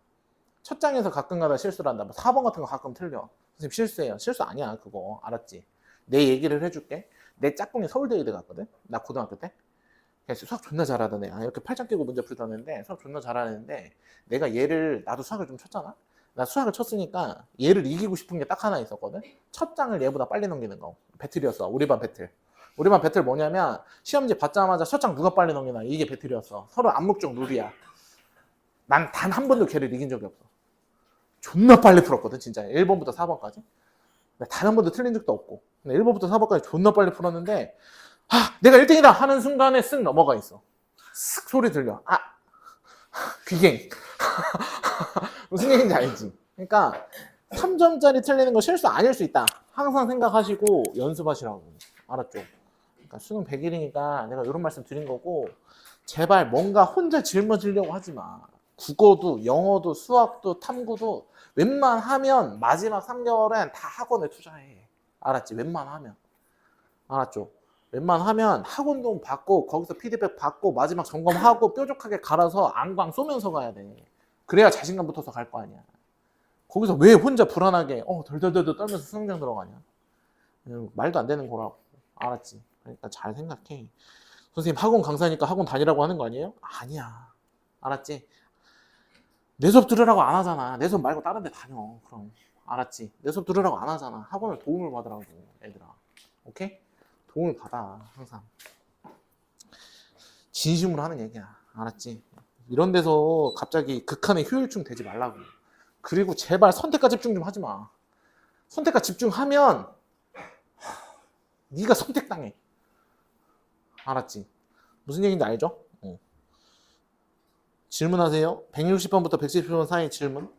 첫 장에서 가끔가다 실수를 한다. 뭐 4번 같은 거 가끔 틀려. 선생님 실수예요. 실수 아니야 그거. 알았지? 내 얘기를 해줄게. 내 짝꿍이 서울대의대 갔거든. 나 고등학교 때. 수학 존나 잘하던 애. 이렇게 팔짱 끼고 문제 풀다는데 수학 존나 잘하는데 내가 나도 수학을 좀 쳤잖아. 나 수학을 쳤으니까 얘를 이기고 싶은 게 딱 하나 있었거든. 첫 장을 얘보다 빨리 넘기는 거. 배틀이었어. 우리 반 배틀. 우리 반 배틀 뭐냐면 시험지 받자마자 첫 장 누가 빨리 넘기나 이게 배틀이었어. 서로 암묵적 룰이야. 난 단 한 번도 걔를 이긴 적이 없어. 존나 빨리 풀었거든 진짜. 1번부터 4번까지. 단 한 번도 틀린 적도 없고. 근데 1번부터 4번까지 존나 빨리 풀었는데 내가 1등이다 하는 순간에 쓱 넘어가 있어. 쓱 소리 들려. 귀갱. 무슨 얘기인지 알지? 그러니까 3점짜리 틀리는 거 실수 아닐 수 있다. 항상 생각하시고 연습하시라고. 알았죠? 그러니까 수능 100일이니까 내가 이런 말씀 드린 거고, 제발 뭔가 혼자 짊어지려고 하지 마. 국어도 영어도 수학도 탐구도 웬만하면 마지막 3개월은 다 학원에 투자해. 알았지? 웬만하면. 알았죠? 웬만하면 학원 돈 받고 거기서 피드백 받고 마지막 점검하고 뾰족하게 갈아서 안광 쏘면서 가야 돼. 그래야 자신감 붙어서 갈 거 아니야. 거기서 왜 혼자 불안하게 덜덜덜 떨면서 수능장 들어가냐. 말도 안 되는 거라고. 알았지? 그러니까 잘 생각해. 선생님 학원 강사니까 학원 다니라고 하는 거 아니에요? 아니야. 알았지? 내 수업 들으라고 안 하잖아. 내 수업 말고 다른 데 다녀. 그럼 알았지? 내 수업 들으라고 안 하잖아. 학원을 도움을 받으라고 애들아. 오케이? 도움을 받아 항상. 진심으로 하는 얘기야. 알았지? 이런 데서 갑자기 극한의 효율충 되지 말라고. 그리고 제발 선택과 집중 좀 하지 마. 선택과 집중하면 네가 선택당해. 알았지? 무슨 얘기인지 알죠? 질문하세요. 160번부터 170번 사이 질문.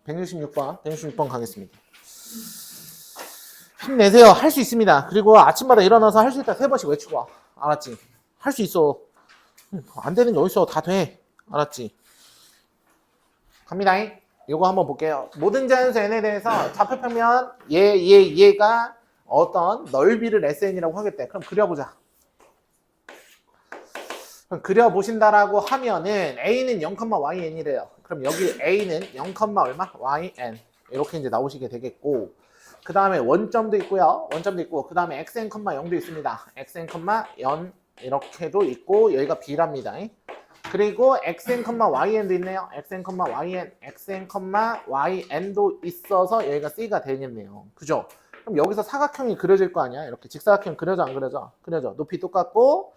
166번 가겠습니다. 힘내세요. 할 수 있습니다. 그리고 아침마다 일어나서 할 수 있다 3번씩 외치고 와. 알았지? 할 수 있어. 안 되는 게 어딨어. 다 돼. 알았지? 갑니다. 이거 한번 볼게요. 모든 자연수 n에 대해서 좌표평면 얘가 어떤 넓이를 SN이라고 하겠대. 그럼 그려보자. 그럼 그려보신다라고 하면은 A는 0,YN이래요. 그럼 여기 A는 0, 얼마? YN. 이렇게 이제 나오시게 되겠고, 그 다음에 원점도 있고요. 원점도 있고, 그 다음에 XN, 0도 있습니다. XN, 0 이렇게도 있고, 여기가 B랍니다. 그리고 XN, YN도 있네요. XN, YN, XN, YN도 있어서 여기가 C가 되겠네요. 그죠? 그럼 여기서 사각형이 그려질 거 아니야? 이렇게 직사각형 그려져 안 그려져? 그려져. 높이 똑같고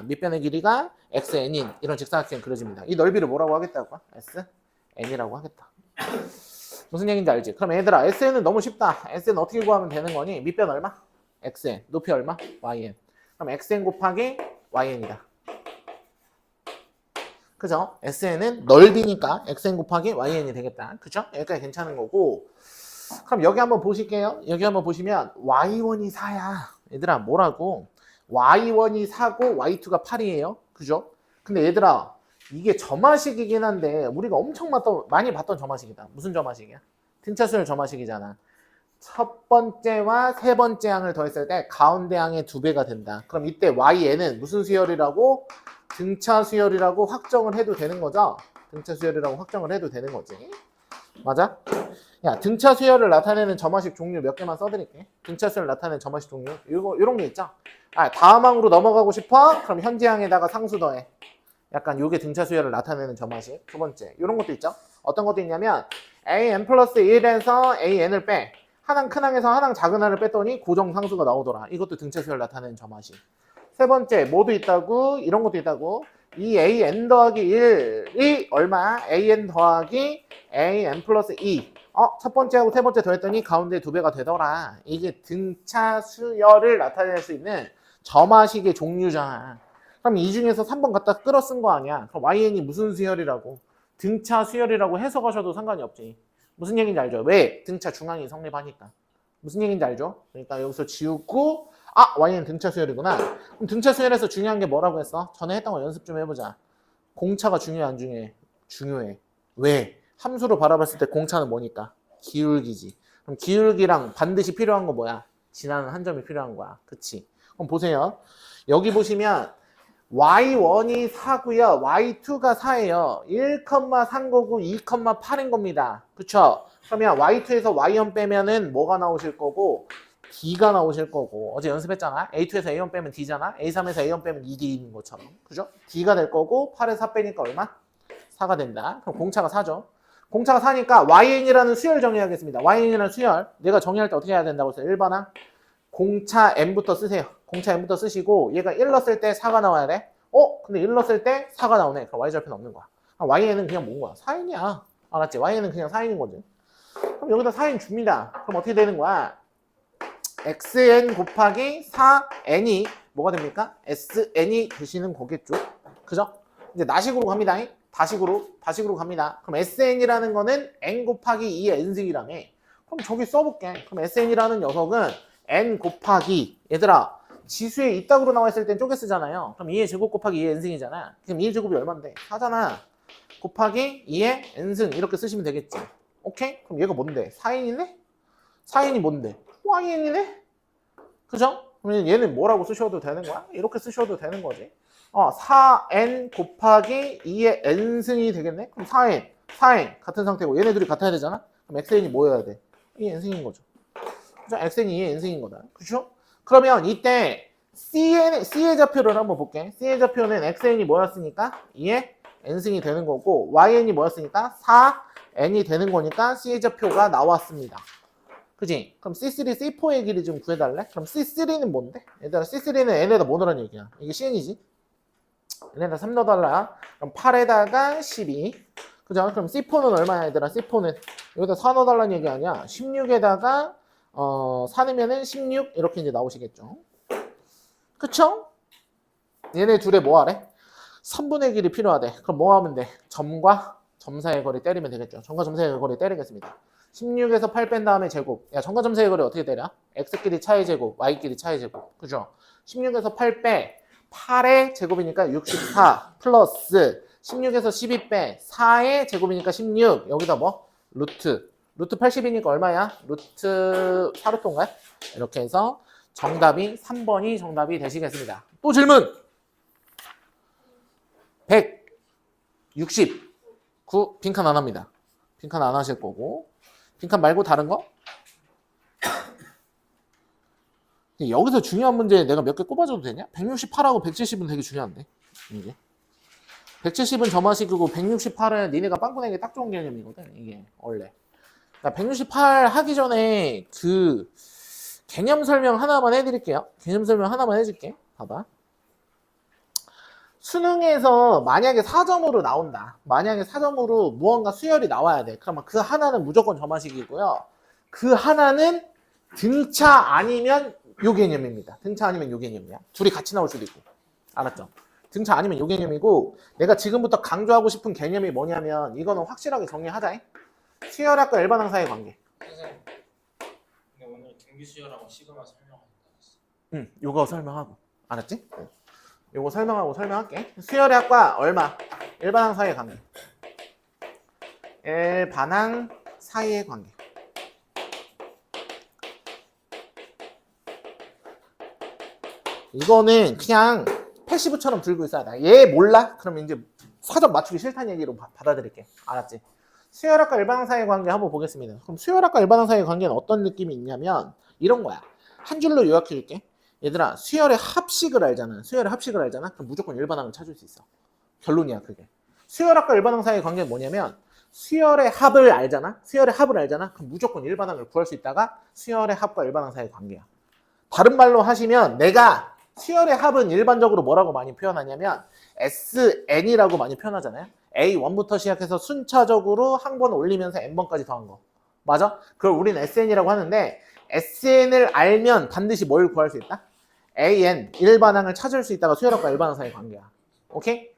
밑변의 길이가 XN인 이런 직사각형 그려집니다. 이 넓이를 뭐라고 하겠다고? SN이라고 하겠다. 무슨 얘기인지 알지? 그럼 얘들아 SN은 너무 쉽다. SN 어떻게 구하면 되는 거니? 밑변 얼마? XN. 높이 얼마? YN. 그럼 XN 곱하기 YN이다. 그죠? SN은 넓이니까 XN 곱하기 YN이 되겠다. 그죠? 여기까지 괜찮은 거고. 그럼 여기 한번 보실게요. 여기 한번 보시면 Y1이 4야. 얘들아 뭐라고? Y1이 4고 Y2가 8이에요. 그죠? 근데 얘들아 이게 점화식이긴 한데 우리가 엄청 많이 봤던 점화식이다. 무슨 점화식이야? 등차수열 점화식이잖아. 첫 번째와 세 번째 항을 더했을 때 가운데 항의 2배가 된다. 그럼 이때 YN은 무슨 수열이라고? 등차 수열이라고 확정을 해도 되는 거죠? 등차 수열이라고 확정을 해도 되는 거지. 맞아? 야, 등차 수열을 나타내는 점화식 종류 몇 개만 써드릴게. 등차 수열을 나타내는 점화식 종류. 요런 게 있죠? 다음 항으로 넘어가고 싶어? 그럼 현재 항에다가 상수 더해. 약간 요게 등차 수열을 나타내는 점화식. 두 번째. 요런 것도 있죠? 어떤 것도 있냐면 AN 플러스 1에서 AN을 빼. 하나는 큰 항에서 하나는 작은 항을 뺐더니 고정 상수가 나오더라. 이것도 등차 수열 나타내는 점화식. 세 번째, 뭐도 있다고? 이런 것도 있다고. 이 AN 더하기 1이 얼마? AN 더하기 AN 플러스 2. 첫 번째하고 세 번째 더했더니 가운데 2배가 되더라. 이게 등차 수열을 나타낼 수 있는 점화식의 종류잖아. 그럼 이 중에서 3번 갖다 끌어 쓴 거 아니야. 그럼 YN이 무슨 수열이라고? 등차 수열이라고 해석하셔도 상관이 없지. 무슨 얘기인지 알죠? 왜? 등차 중앙이 성립하니까. 무슨 얘기인지 알죠? 그러니까 여기서 지우고 YN 등차 수열이구나. 그럼 등차 수열에서 중요한 게 뭐라고 했어? 전에 했던 거 연습 좀 해보자. 공차가 중요해 안 중요해? 중요해. 왜? 함수로 바라봤을 때 공차는 뭐니까? 기울기지. 그럼 기울기랑 반드시 필요한 거 뭐야? 지나는 한 점이 필요한 거야. 그치? 그럼 보세요. 여기 보시면 Y1이 4고요. Y2가 4예요. 1,3 거고 2,8인 겁니다. 그쵸? 그러면 Y2에서 Y1 빼면은 뭐가 나오실 거고 D가 나오실 거고 어제 연습했잖아. A2에서 A1 빼면 D잖아. A3에서 A1 빼면 2D인 것처럼. 그죠? D가 될 거고 8에서 4 빼니까 얼마? 4가 된다. 그럼 공차가 4죠. 공차가 4니까 YN이라는 수열 정의하겠습니다. YN이라는 수열. 내가 정의할 때 어떻게 해야 된다고 했어요? 1번아. 공차 N부터 쓰세요. 공차 N부터 쓰시고 얘가 1 넣었을 때 4가 나와야 돼. 근데 1 넣었을 때 4가 나오네. 그럼 Y절편 없는 거야. YN은 그냥 뭔 거야? 4인이야. 알았지? YN은 그냥 4인인 거지. 그럼 여기다 4인 줍니다. 그럼 어떻게 되는 거야? XN 곱하기 4N이 뭐가 됩니까? SN이 되시는 거겠죠? 그죠? 이제 나식으로 갑니다. 다식으로 갑니다. 그럼 SN이라는 거는 N 곱하기 2의 N승이라며. 그럼 저기 써볼게. 그럼 SN이라는 녀석은 N 곱하기 얘들아 지수에 이따구로 나와 있을 땐 쪼개 쓰잖아요. 그럼 2의 제곱 곱하기 2의 n승이잖아. 그럼 2의 제곱이 얼마인데? 4잖아. 곱하기 2의 n승 이렇게 쓰시면 되겠지. 오케이? 그럼 얘가 뭔데? 4n이네? 4n이 뭔데? yn이네? 그죠? 그러면 얘는 뭐라고 쓰셔도 되는 거야? 이렇게 쓰셔도 되는 거지. 4n 곱하기 2의 n승이 되겠네? 그럼 4n 같은 상태고 얘네 둘이 같아야 되잖아? 그럼 xn이 뭐여야 돼? 2의 n승인 거죠. 그죠? xn이 2의 n승인 거다. 그죠? 그러면 이때 C의 좌표를 한번 볼게. C의 좌표는 xn이 뭐였으니까 2의 n승이 되는 거고 yn이 뭐였으니까 4n이 되는 거니까 C의 좌표가 나왔습니다. 그지? 그럼 C3, C4의 길이 좀 구해달래? 그럼 C3는 뭔데? 얘들아 C3는 n에다 뭐 넣으라는 얘기야? 이게 CN이지? n에다 3 넣어달라. 그럼 8에다가 12. 그죠? 그럼 C4는 얼마야 얘들아? C4는 여기다 4 넣어달라는 얘기 아니야? 16에다가 4 넣으면은 16 이렇게 이제 나오시겠죠? 그쵸? 얘네 둘에 뭐 하래? 3분의 길이 필요하대. 그럼 뭐 하면 돼? 점과 점 사이의 거리 때리면 되겠죠. 점과 점 사이의 거리 때리겠습니다. 16에서 8 뺀 다음에 제곱. 야, 점과 점 사이의 거리 어떻게 때려? x끼리 차의 제곱, y끼리 차의 제곱. 그죠? 16에서 8 빼. 8의 제곱이니까 64 플러스 16에서 12 빼. 4의 제곱이니까 16. 여기다 뭐? 루트 80이니까 얼마야? 루트 4루트인가요? 이렇게 해서 정답이 3번이 정답이 되시겠습니다. 또 질문! 169 빈칸 안 합니다. 빈칸 안 하실 거고 빈칸 말고 다른 거? 여기서 중요한 문제 내가 몇 개 꼽아줘도 되냐? 168하고 170은 되게 중요한데 이게 170은 점화식이고 168은 니네가 빵꾸 내기 딱 좋은 개념이거든 이게 원래. 168 하기 전에 그 개념 설명 하나만 해드릴게요. 개념 설명 하나만 해줄게. 봐봐. 수능에서 만약에 4점으로 나온다. 만약에 4점으로 무언가 수열이 나와야 돼. 그러면 그 하나는 무조건 점화식이고요. 그 하나는 등차 아니면 요 개념입니다. 등차 아니면 요 개념이야. 둘이 같이 나올 수도 있고. 알았죠? 등차 아니면 요 개념이고 내가 지금부터 강조하고 싶은 개념이 뭐냐면 이거는 확실하게 정리하자. 수열학과 일반항사의 관계. 선생님, 근데 오늘 등비수열하고 시그마 설명한다 했어. 응, 요거 설명하고. 알았지? 요거 설명하고 설명할게. 수열의 학과 얼마? 일반항 사이의 관계. 일반항 사이의 관계. 이거는 그냥 패시브처럼 들고 있어야 돼. 얘 몰라? 그러면 이제 4점 맞추기 싫다는 얘기로 받아들일게. 알았지? 수열학과 일반항 사이의 관계 한번 보겠습니다. 그럼 수열학과 일반항 사이의 관계는 어떤 느낌이 있냐면 이런 거야. 한 줄로 요약해 줄게. 얘들아 수열의 합식을 알잖아. 수열의 합식을 알잖아. 그럼 무조건 일반항을 찾을 수 있어. 결론이야 그게. 수열학과 일반항 사이의 관계는 뭐냐면 수열의 합을 알잖아. 수열의 합을 알잖아. 그럼 무조건 일반항을 구할 수 있다가 수열의 합과 일반항 사이의 관계야. 다른 말로 하시면 내가 수열의 합은 일반적으로 뭐라고 많이 표현하냐면 SN이라고 많이 표현하잖아요. A1부터 시작해서 순차적으로 한 번 올리면서 N번까지 더한 거. 맞아? 그걸 우리는 SN이라고 하는데 SN을 알면 반드시 뭘 구할 수 있다? AN, 일반항을 찾을 수 있다가 수열학과 일반항 사이의 관계야. 오케이?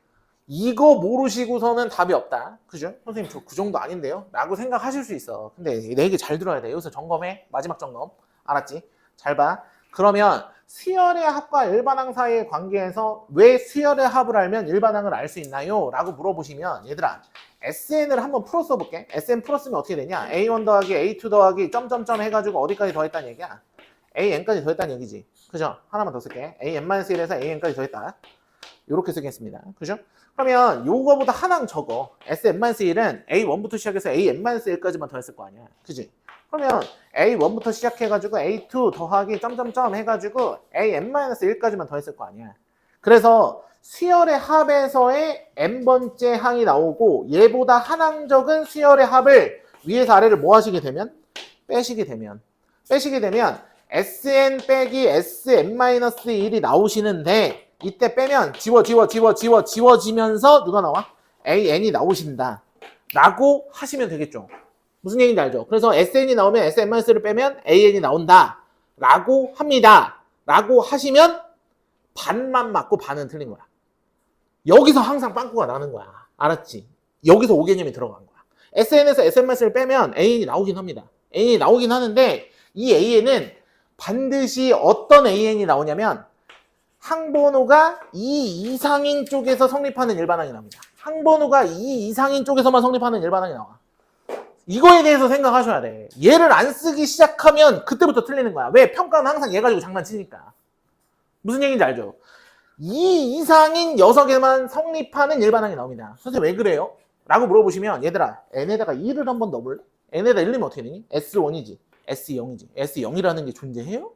이거 모르시고서는 답이 없다. 그죠? 선생님 저 그 정도 아닌데요? 라고 생각하실 수 있어. 근데 내 얘기 잘 들어야 돼. 여기서 점검해. 마지막 점검. 알았지? 잘 봐. 그러면 수열의 합과 일반항 사이의 관계에서 왜 수열의 합을 알면 일반항을 알 수 있나요? 라고 물어보시면 얘들아 SN을 한번 풀어 써볼게. SN 풀었으면 어떻게 되냐? A1 더하기 A2 더하기 점점점 해가지고 어디까지 더했다는 얘기야? AN까지 더했다는 얘기지. 그죠? 하나만 더 쓸게. AN-1에서 AN까지 더했다. 요렇게 쓰겠습니다. 그죠? 그러면 요거보다 하나는 적어. SN-1은 A1부터 시작해서 AN-1까지만 더했을 거 아니야. 그지? 그러면 A1부터 시작해가지고 A2 더하기 점점점 해가지고 AN-1까지만 더했을 거 아니야. 그래서 수열의 합에서의 n번째 항이 나오고 얘보다 한 항 적은 수열의 합을 위에서 아래를 뭐 하시게 되면? 빼시게 되면 SN 빼기 SN-1이 나오시는데 이때 빼면 지워지면서 누가 나와? AN이 나오신다 라고 하시면 되겠죠. 무슨 얘기인지 알죠? 그래서 SN이 나오면 SN-를 빼면 AN이 나온다 라고 합니다 라고 하시면 반만 맞고 반은 틀린 거야. 여기서 항상 빵꾸가 나는 거야. 알았지? 여기서 5개념이 들어간 거야. SN에서 SN-를 빼면 AN이 나오긴 합니다. AN이 나오긴 하는데 이 AN은 반드시 어떤 AN이 나오냐면 항번호가 2 이상인 쪽에서 성립하는 일반항이 나옵니다. 항번호가 2 이상인 쪽에서만 성립하는 일반항이 나와. 이거에 대해서 생각하셔야 돼. 얘를 안 쓰기 시작하면 그때부터 틀리는 거야. 왜? 평가는 항상 얘 가지고 장난치니까. 무슨 얘기인지 알죠? 2 이상인 녀석에만 성립하는 일반항이 나옵니다. 선생님 왜 그래요? 라고 물어보시면 얘들아 n에다가 2를 한번 넣어볼래? n에다 1 넣으면 어떻게 되니? S1이지 S0이지 S0이라는 게 존재해요?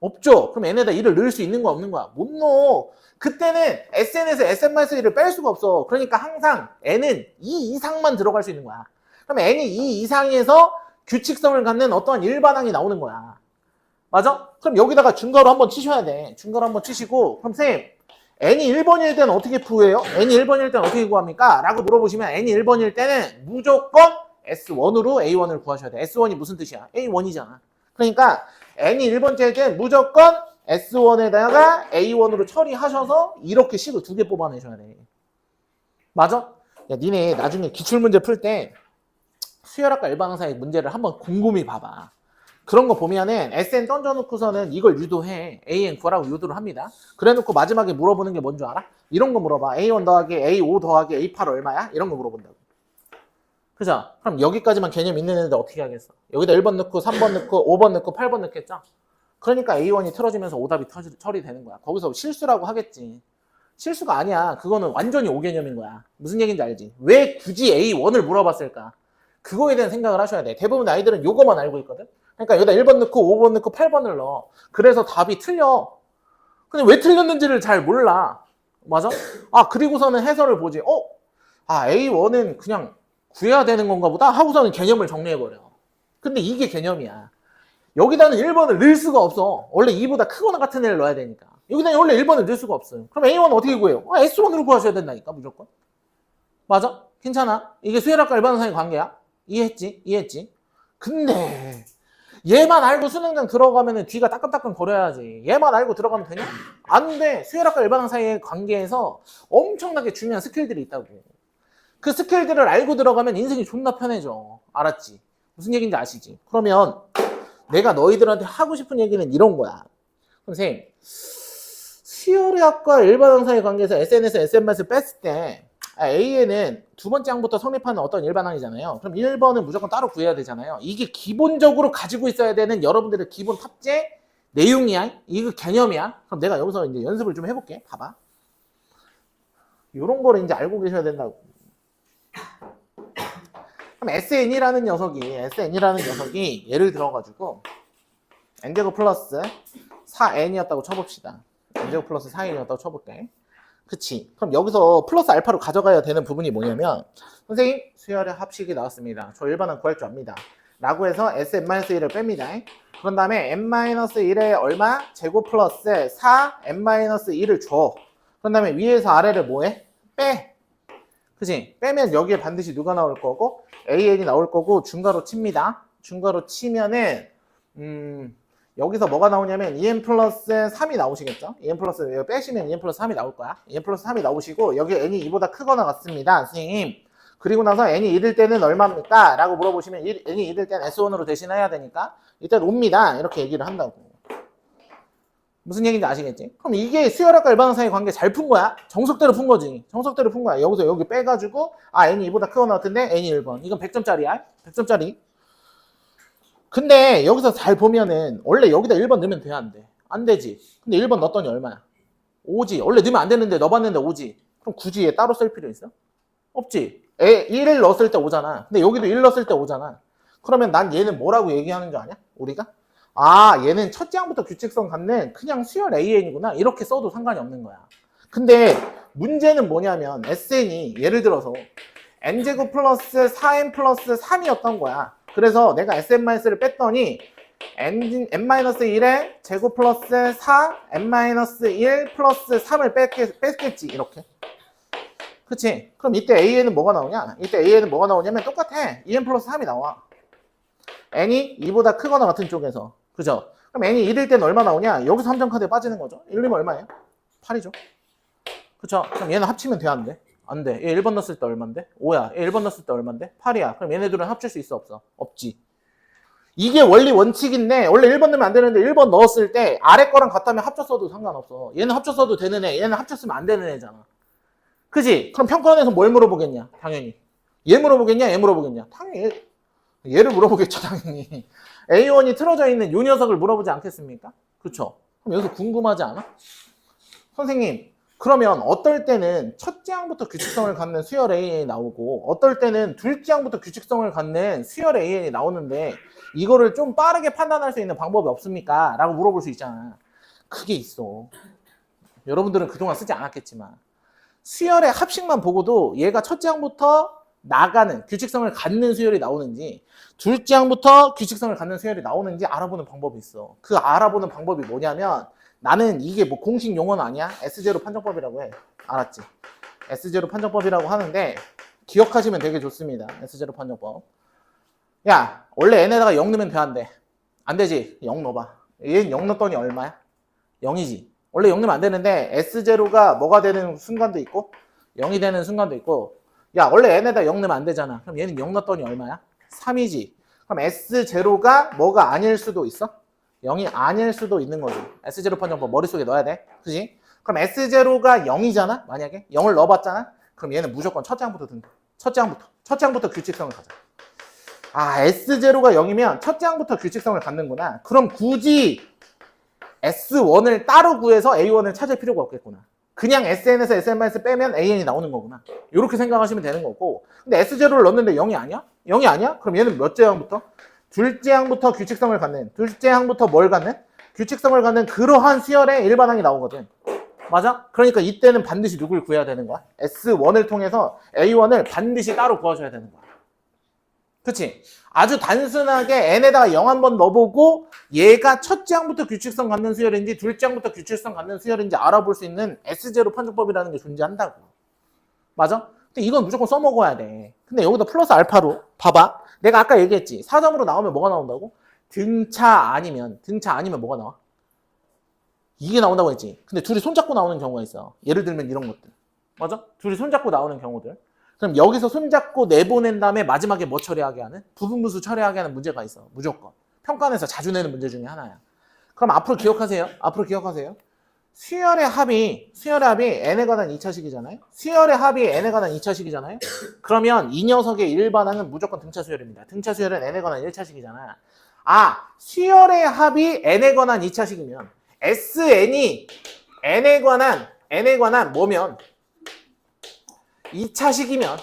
없죠. 그럼 n에다 2를 넣을 수 있는 거야 없는 거야? 못 넣어. 그때는 SN에서 SN-1을 뺄 수가 없어. 그러니까 항상 n은 2 이상만 들어갈 수 있는 거야. 그럼 n이 2 이상에서 규칙성을 갖는 어떠한 일반항이 나오는 거야. 맞아? 그럼 여기다가 중괄호 한번 치셔야 돼. 중괄호 한번 치시고 그럼 쌤 n이 1번일 때는 어떻게 구해요? n이 1번일 때는 어떻게 구합니까? 라고 물어보시면 n이 1번일 때는 무조건 S1으로 A1을 구하셔야 돼. S1이 무슨 뜻이야? A1이잖아. 그러니까 n이 1번째일 때는 무조건 S1에다가 A1으로 처리하셔서 이렇게 식을 2개 뽑아내셔야 돼. 맞아? 야, 니네 나중에 기출문제 풀 때 수열학과 일반항사의 문제를 한번 곰곰이 봐봐. 그런 거 보면은 SN 던져놓고서는 이걸 유도해. AN 구하라고 유도를 합니다. 그래놓고 마지막에 물어보는 게 뭔 줄 알아? 이런 거 물어봐. A1 더하기 A5 더하기 A8 얼마야? 이런 거 물어본다고. 그죠? 그럼 여기까지만 개념 있는 애들 어떻게 하겠어? 여기다 1번 넣고 3번 넣고 5번 넣고 8번 넣겠죠? 그러니까 A1이 틀어지면서 오답이 처리되는 거야. 거기서 실수라고 하겠지. 실수가 아니야. 그거는 완전히 오개념인 거야. 무슨 얘기인지 알지? 왜 굳이 A1을 물어봤을까? 그거에 대한 생각을 하셔야 돼. 대부분 아이들은 요거만 알고 있거든? 그러니까 여기다 1번 넣고 5번 넣고 8번을 넣어. 그래서 답이 틀려. 근데 왜 틀렸는지를 잘 몰라. 맞아? 아, 그리고서는 해설을 보지. A1은 그냥 구해야 되는 건가 보다 하고서는 개념을 정리해버려. 근데 이게 개념이야. 여기다는 1번을 넣을 수가 없어. 원래 2보다 크거나 같은 애를 넣어야 되니까. 여기다는 원래 1번을 넣을 수가 없어요. 그럼 A1은 어떻게 구해요? S1으로 구하셔야 된다니까 무조건. 맞아? 괜찮아? 이게 수열학과 일반항사의 관계야. 이해했지? 근데 얘만 알고 수능장 들어가면은 뒤가 따끔따끔 거려야지. 얘만 알고 들어가면 되냐? 안 돼. 수열학과 일반항사의 관계에서 엄청나게 중요한 스킬들이 있다고. 그 스킬들을 알고 들어가면 인생이 존나 편해져. 알았지? 무슨 얘기인지 아시지? 그러면 내가 너희들한테 하고 싶은 얘기는 이런 거야. 선생님, 수열학과 일반항사의 관계에서 SN에서 SN맛을 뺐을 때 A에는 두 번째 항부터 성립하는 어떤 일반항이잖아요. 그럼 1번은 무조건 따로 구해야 되잖아요. 이게 기본적으로 가지고 있어야 되는 여러분들의 기본 탑재 내용이야. 이거 개념이야. 그럼 내가 여기서 이제 연습을 좀 해볼게. 봐봐. 이런 거를 이제 알고 계셔야 된다고. 그럼 SN이라는 녀석이 예를 들어가지고 n제곱 플러스 4n이었다고 쳐봅시다. n제곱 플러스 4n이었다고 쳐볼게. 그치. 그럼 여기서 플러스 알파로 가져가야 되는 부분이 뭐냐면 선생님 수열의 합식이 나왔습니다. 저 일반항 구할 줄 압니다. 라고 해서 Sn-1을 뺍니다. 그런 다음에 n-1에 얼마? 제곱 플러스 4n-1을 줘. 그런 다음에 위에서 아래를 뭐해? 빼. 그치? 빼면 여기에 반드시 누가 나올 거고 an이 나올 거고 중괄호 칩니다. 중괄호 치면은 여기서 뭐가 나오냐면 en 플러스 3이 나오시겠죠? en 플러스 이거 빼시면 en 플러스 3이 나올 거야. en 플러스 3이 나오시고 여기 n이 2보다 크거나 같습니다. 선생님. 그리고 나서 n이 1일 때는 얼마입니까? 라고 물어보시면 n이 1일 때는 S1으로 대신해야 되니까 일단 옵니다. 이렇게 얘기를 한다고. 무슨 얘기인지 아시겠지? 그럼 이게 수열학과 일반항사의 관계 잘 푼 거야? 정석대로 푼 거지. 정석대로 푼 거야. 여기서 여기 빼가지고 n이 2보다 크거나 같은데 n이 1번. 이건 100점짜리야. 100점짜리. 근데 여기서 잘 보면은 원래 여기다 1번 넣으면 돼? 안 돼? 안 되지. 근데 1번 넣었더니 얼마야? 5지. 원래 넣으면 안 되는데 넣어봤는데 5지. 그럼 굳이 얘 따로 쓸 필요 있어? 없지. 1을 넣었을 때 5잖아. 근데 여기도 1 넣었을 때 5잖아. 그러면 난 얘는 뭐라고 얘기하는 줄 아냐? 우리가? 아, 얘는 첫째 항부터 규칙성 갖는 그냥 수열 AN이구나. 이렇게 써도 상관이 없는 거야. 근데 문제는 뭐냐면 SN이 예를 들어서 n제곱 플러스 4n 플러스 3이었던 거야. 그래서 내가 SN-를 뺐더니 n-1에 제곱 플러스 4 n-1 플러스 3을 뺐겠지. 이렇게. 그치? 그럼 이때 AN은 뭐가 나오냐? 이때 AN은 뭐가 나오냐면 똑같아. 2n 플러스 3이 나와. n이 2보다 크거나 같은 쪽에서. 그죠? 그럼 n이 1일 때는 얼마 나오냐? 여기서 함정카드에 빠지는 거죠. 1이면 얼마예요? 8이죠. 그쵸? 그럼 얘는 합치면 돼, 안 돼? 안 돼. 얘 1번 넣었을 때 얼만데? 5야. 얘 1번 넣었을 때 얼만데? 8이야. 그럼 얘네들은 합칠 수 있어, 없어? 없지. 이게 원리 원칙인데 원래 1번 넣으면 안 되는데 1번 넣었을 때 아래 거랑 같다면 합쳤어도 상관없어. 얘는 합쳤어도 되는 애, 얘는 합쳤으면 안 되는 애잖아. 그지? 그럼 평가원에서 뭘 물어보겠냐? 당연히. 얘 물어보겠냐? 얘 물어보겠냐? 당연히 얘를 물어보겠죠, 당연히. A1이 틀어져 있는 요 녀석을 물어보지 않겠습니까? 그쵸? 그럼 여기서 궁금하지 않아? 선생님, 그러면 어떨 때는 첫째 항부터 규칙성을 갖는 수열 AN이 나오고 어떨 때는 둘째 항부터 규칙성을 갖는 수열 AN이 나오는데 이거를 좀 빠르게 판단할 수 있는 방법이 없습니까? 라고 물어볼 수 있잖아. 그게 있어. 여러분들은 그동안 쓰지 않았겠지만 수열의 합식만 보고도 얘가 첫째 항부터 나가는 규칙성을 갖는 수열이 나오는지 둘째 항부터 규칙성을 갖는 수열이 나오는지 알아보는 방법이 있어. 그 알아보는 방법이 뭐냐면 나는 이게 뭐 공식 용어는 아니야. S0 판정법이라고 해. 알았지? S0 판정법이라고 하는데 기억하시면 되게 좋습니다. S0 판정법. 야, 원래 n에다가 0 넣으면 돼, 안 돼? 안 되지? 0 넣어봐. 얘는 0 넣었더니 얼마야? 0이지. 원래 0 넣으면 안 되는데 S0가 뭐가 되는 순간도 있고 0이 되는 순간도 있고 야, 원래 n에다 0 넣으면 안 되잖아. 그럼 얘는 0 넣었더니 얼마야? 3이지. 그럼 S0가 뭐가 아닐 수도 있어? 0이 아닐 수도 있는 거지. S0 판정법 머릿속에 넣어야 돼. 그지? 그럼 S0가 0이잖아? 만약에 0을 넣어봤잖아? 그럼 얘는 무조건 첫째 항부터 든다. 첫째 항부터 규칙성을 가져. 아, S0가 0이면 첫째 항부터 규칙성을 갖는구나. 그럼 굳이 S1을 따로 구해서 A1을 찾을 필요가 없겠구나. 그냥 SN에서 SN- 빼면 AN이 나오는 거구나. 이렇게 생각하시면 되는 거고. 근데 S0를 넣었는데 0이 아니야? 0이 아니야? 그럼 얘는 몇째 항부터? 둘째 항부터 규칙성을 갖는, 둘째 항부터 뭘 갖는? 규칙성을 갖는 그러한 수열의 일반항이 나오거든. 맞아? 그러니까 이때는 반드시 누굴 구해야 되는 거야? S1을 통해서 A1을 반드시 따로 구하셔야 되는 거야. 그치? 아주 단순하게 n에다가 0 한번 넣어보고 얘가 첫째 항부터 규칙성 갖는 수열인지 둘째 항부터 규칙성 갖는 수열인지 알아볼 수 있는 S0 판정법이라는 게 존재한다고. 맞아? 근데 이건 무조건 써먹어야 돼. 근데 여기다 플러스 알파로 봐봐. 내가 아까 얘기했지. 4점으로 나오면 뭐가 나온다고? 등차 아니면 뭐가 나와? 이게 나온다고 했지. 근데 둘이 손잡고 나오는 경우가 있어. 예를 들면 이런 것들. 맞아? 둘이 손잡고 나오는 경우들. 그럼 여기서 손잡고 내보낸 다음에 마지막에 뭐 처리하게 하는? 부분분수 처리하게 하는 문제가 있어. 무조건. 평가원에서 자주 내는 문제 중에 하나야. 그럼 앞으로 기억하세요. 수열의 합이 n에 관한 2차식이잖아요. 수열의 합이 n에 관한 2차식이잖아요. 그러면 이 녀석의 일반항은 무조건 등차 수열입니다. 등차 수열은 n에 관한 1차식이잖아. 아, 수열의 합이 n에 관한 2차식이면 SN이 n에 관한 뭐면 2차식이면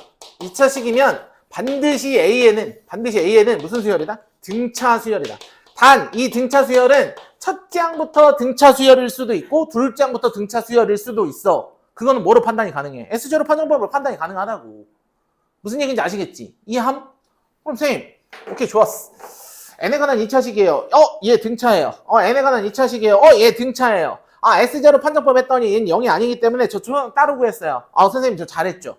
반드시 AN은 무슨 수열이다? 등차 수열이다. 단 이 등차 수열은 첫째 항부터 등차 수열일 수도 있고 둘째 항부터 등차 수열일 수도 있어. 그거는 뭐로 판단이 가능해? S0 판정법으로 판단이 가능하다고. 무슨 얘기인지 아시겠지? 이함? 그럼 선생님, 오케이, 좋았어. n에 관한 2차식이에요. 얘 등차예요. n에 관한 2차식이에요. 얘 등차예요. 아, S0 판정법 했더니 얘는 0이 아니기 때문에 저 따로 구했어요. 아, 선생님 저 잘했죠?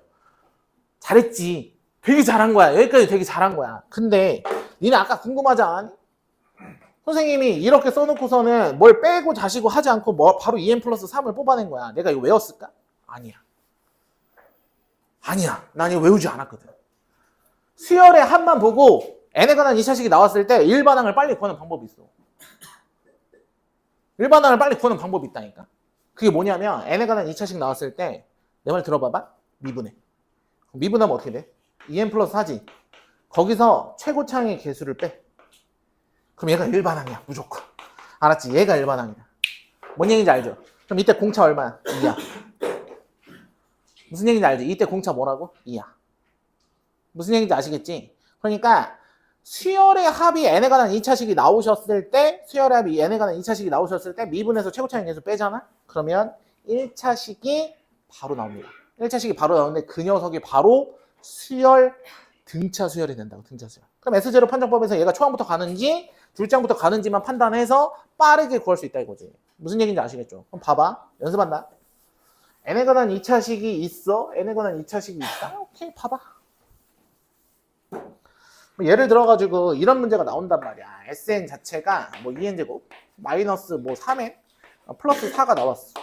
잘했지. 되게 잘한 거야. 여기까지 되게 잘한 거야. 근데 니네 아까 궁금하지 않았니? 선생님이 이렇게 써놓고서는 뭘 빼고 자시고 하지 않고 뭐 바로 2n 플러스 3을 뽑아낸 거야. 내가 이거 외웠을까? 아니야. 난 이거 외우지 않았거든. 수열의 합만 보고 n에 관한 2차식이 나왔을 때 일반항을 빨리 구하는 방법이 있어. 일반항을 빨리 구하는 방법이 있다니까. 그게 뭐냐면 n에 관한 2차식 나왔을 때 내 말 들어봐봐. 미분하면 어떻게 돼? 2n 플러스 4지. 거기서 최고차항의 개수를 빼. 그럼 얘가 일반항이야. 무조건. 알았지? 얘가 일반항이다. 뭔 얘기인지 알죠? 그럼 이때 공차 얼마야? 2야. 무슨 얘기인지 알지? 이때 공차 뭐라고? 2야. 무슨 얘기인지 아시겠지? 그러니까 수열의 합이 n에 관한 2차식이 나오셨을 때 미분에서 최고차항의 개수 빼잖아? 그러면 1차식이 바로 나옵니다. 1차식이 바로 나오는데 그 녀석이 바로 수열 등차 수열이 된다고. 등차 수열. 그럼 S0 판정법에서 얘가 초항부터 가는지 둘째 항부터 가는지만 판단해서 빠르게 구할 수 있다 이거지. 무슨 얘기인지 아시겠죠? 그럼 봐봐. 연습한다. n에 관한 2차식이 있어? n에 관한 2차식이 있다? 오케이, 봐봐. 예를 들어가지고 이런 문제가 나온단 말이야. SN 자체가 뭐 2n제곱 마이너스 뭐 3n 플러스 4가 나왔어.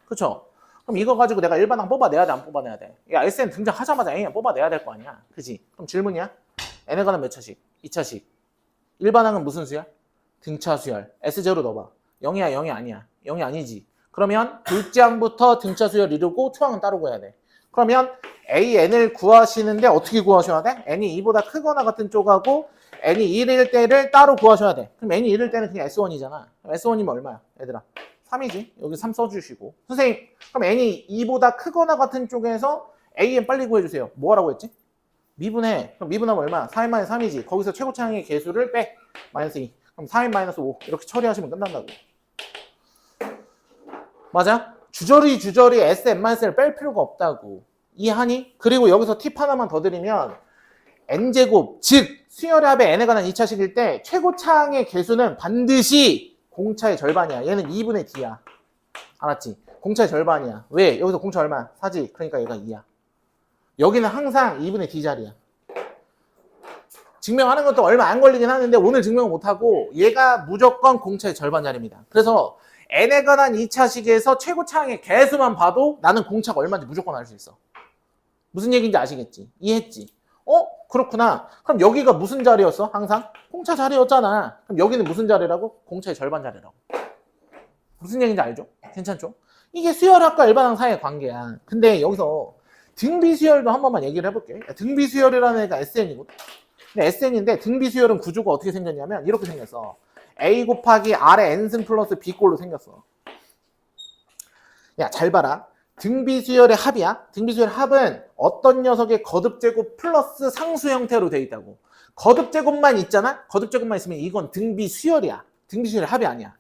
그쵸? 그럼 이거 가지고 내가 일반항 뽑아내야 돼, 안 뽑아내야 돼? 야, SN 등장하자마자 A는 뽑아내야 될 거 아니야. 그지? 그럼 질문이야. n에 관한 몇 차식? 2차식. 일반항은 무슨 수야? 등차 수열. S0 넣어봐. 0이야 0이 아니야. 0이 아니지. 그러면 둘째 항부터 등차 수열 이루고 초항은 따로 구해야 돼. 그러면 AN을 구하시는데 어떻게 구하셔야 돼? n이 2보다 크거나 같은 쪽하고 n이 1일 때를 따로 구하셔야 돼. 그럼 n이 1일 때는 그냥 S1이잖아. S1이면 얼마야? 얘들아 3이지. 여기 3 써주시고. 선생님 그럼 n이 2보다 크거나 같은 쪽에서 AN 빨리 구해주세요. 뭐라고 했지? 미분해. 그럼 미분하면 얼마야? 4n-3이지. 거기서 최고차항의 개수를 빼. 마이너스 2. 그럼 4n-5 이렇게 처리하시면 끝난다고. 맞아? 주저리 SN-를 뺄 필요가 없다고. 이해하니? 그리고 여기서 팁 하나만 더 드리면 n제곱, 즉 수열의 합의 n에 관한 2차식일 때 최고차항의 개수는 반드시 공차의 절반이야. 얘는 2분의 d야. 알았지? 공차의 절반이야. 왜? 여기서 공차 얼마야? 4지. 그러니까 얘가 2야. 여기는 항상 2분의 d 자리야. 증명하는 것도 얼마 안 걸리긴 하는데 오늘 증명을 못하고 얘가 무조건 공차의 절반 자리입니다. 그래서 n에 관한 2차식에서 최고차항의 개수만 봐도 나는 공차가 얼마인지 무조건 알 수 있어. 무슨 얘기인지 아시겠지? 이해했지? 그렇구나. 그럼 여기가 무슨 자리였어? 항상? 공차 자리였잖아. 그럼 여기는 무슨 자리라고? 공차의 절반 자리라고. 무슨 얘기인지 알죠? 괜찮죠? 이게 수열학과 일반항 사이의 관계야. 근데 여기서 등비수열도 한 번만 얘기를 해볼게. 등비수열이라는 애가 SN이거든. 근데 SN인데 등비수열은 구조가 어떻게 생겼냐면 이렇게 생겼어. A 곱하기 R의 N승 플러스 B꼴로 생겼어. 야, 잘 봐라. 등비수열의 합이야. 등비수열의 합은 어떤 녀석의 거듭제곱 플러스 상수 형태로 되어 있다고. 거듭제곱만 있잖아? 거듭제곱만 있으면 이건 등비수열이야. 등비수열의 합이 아니야.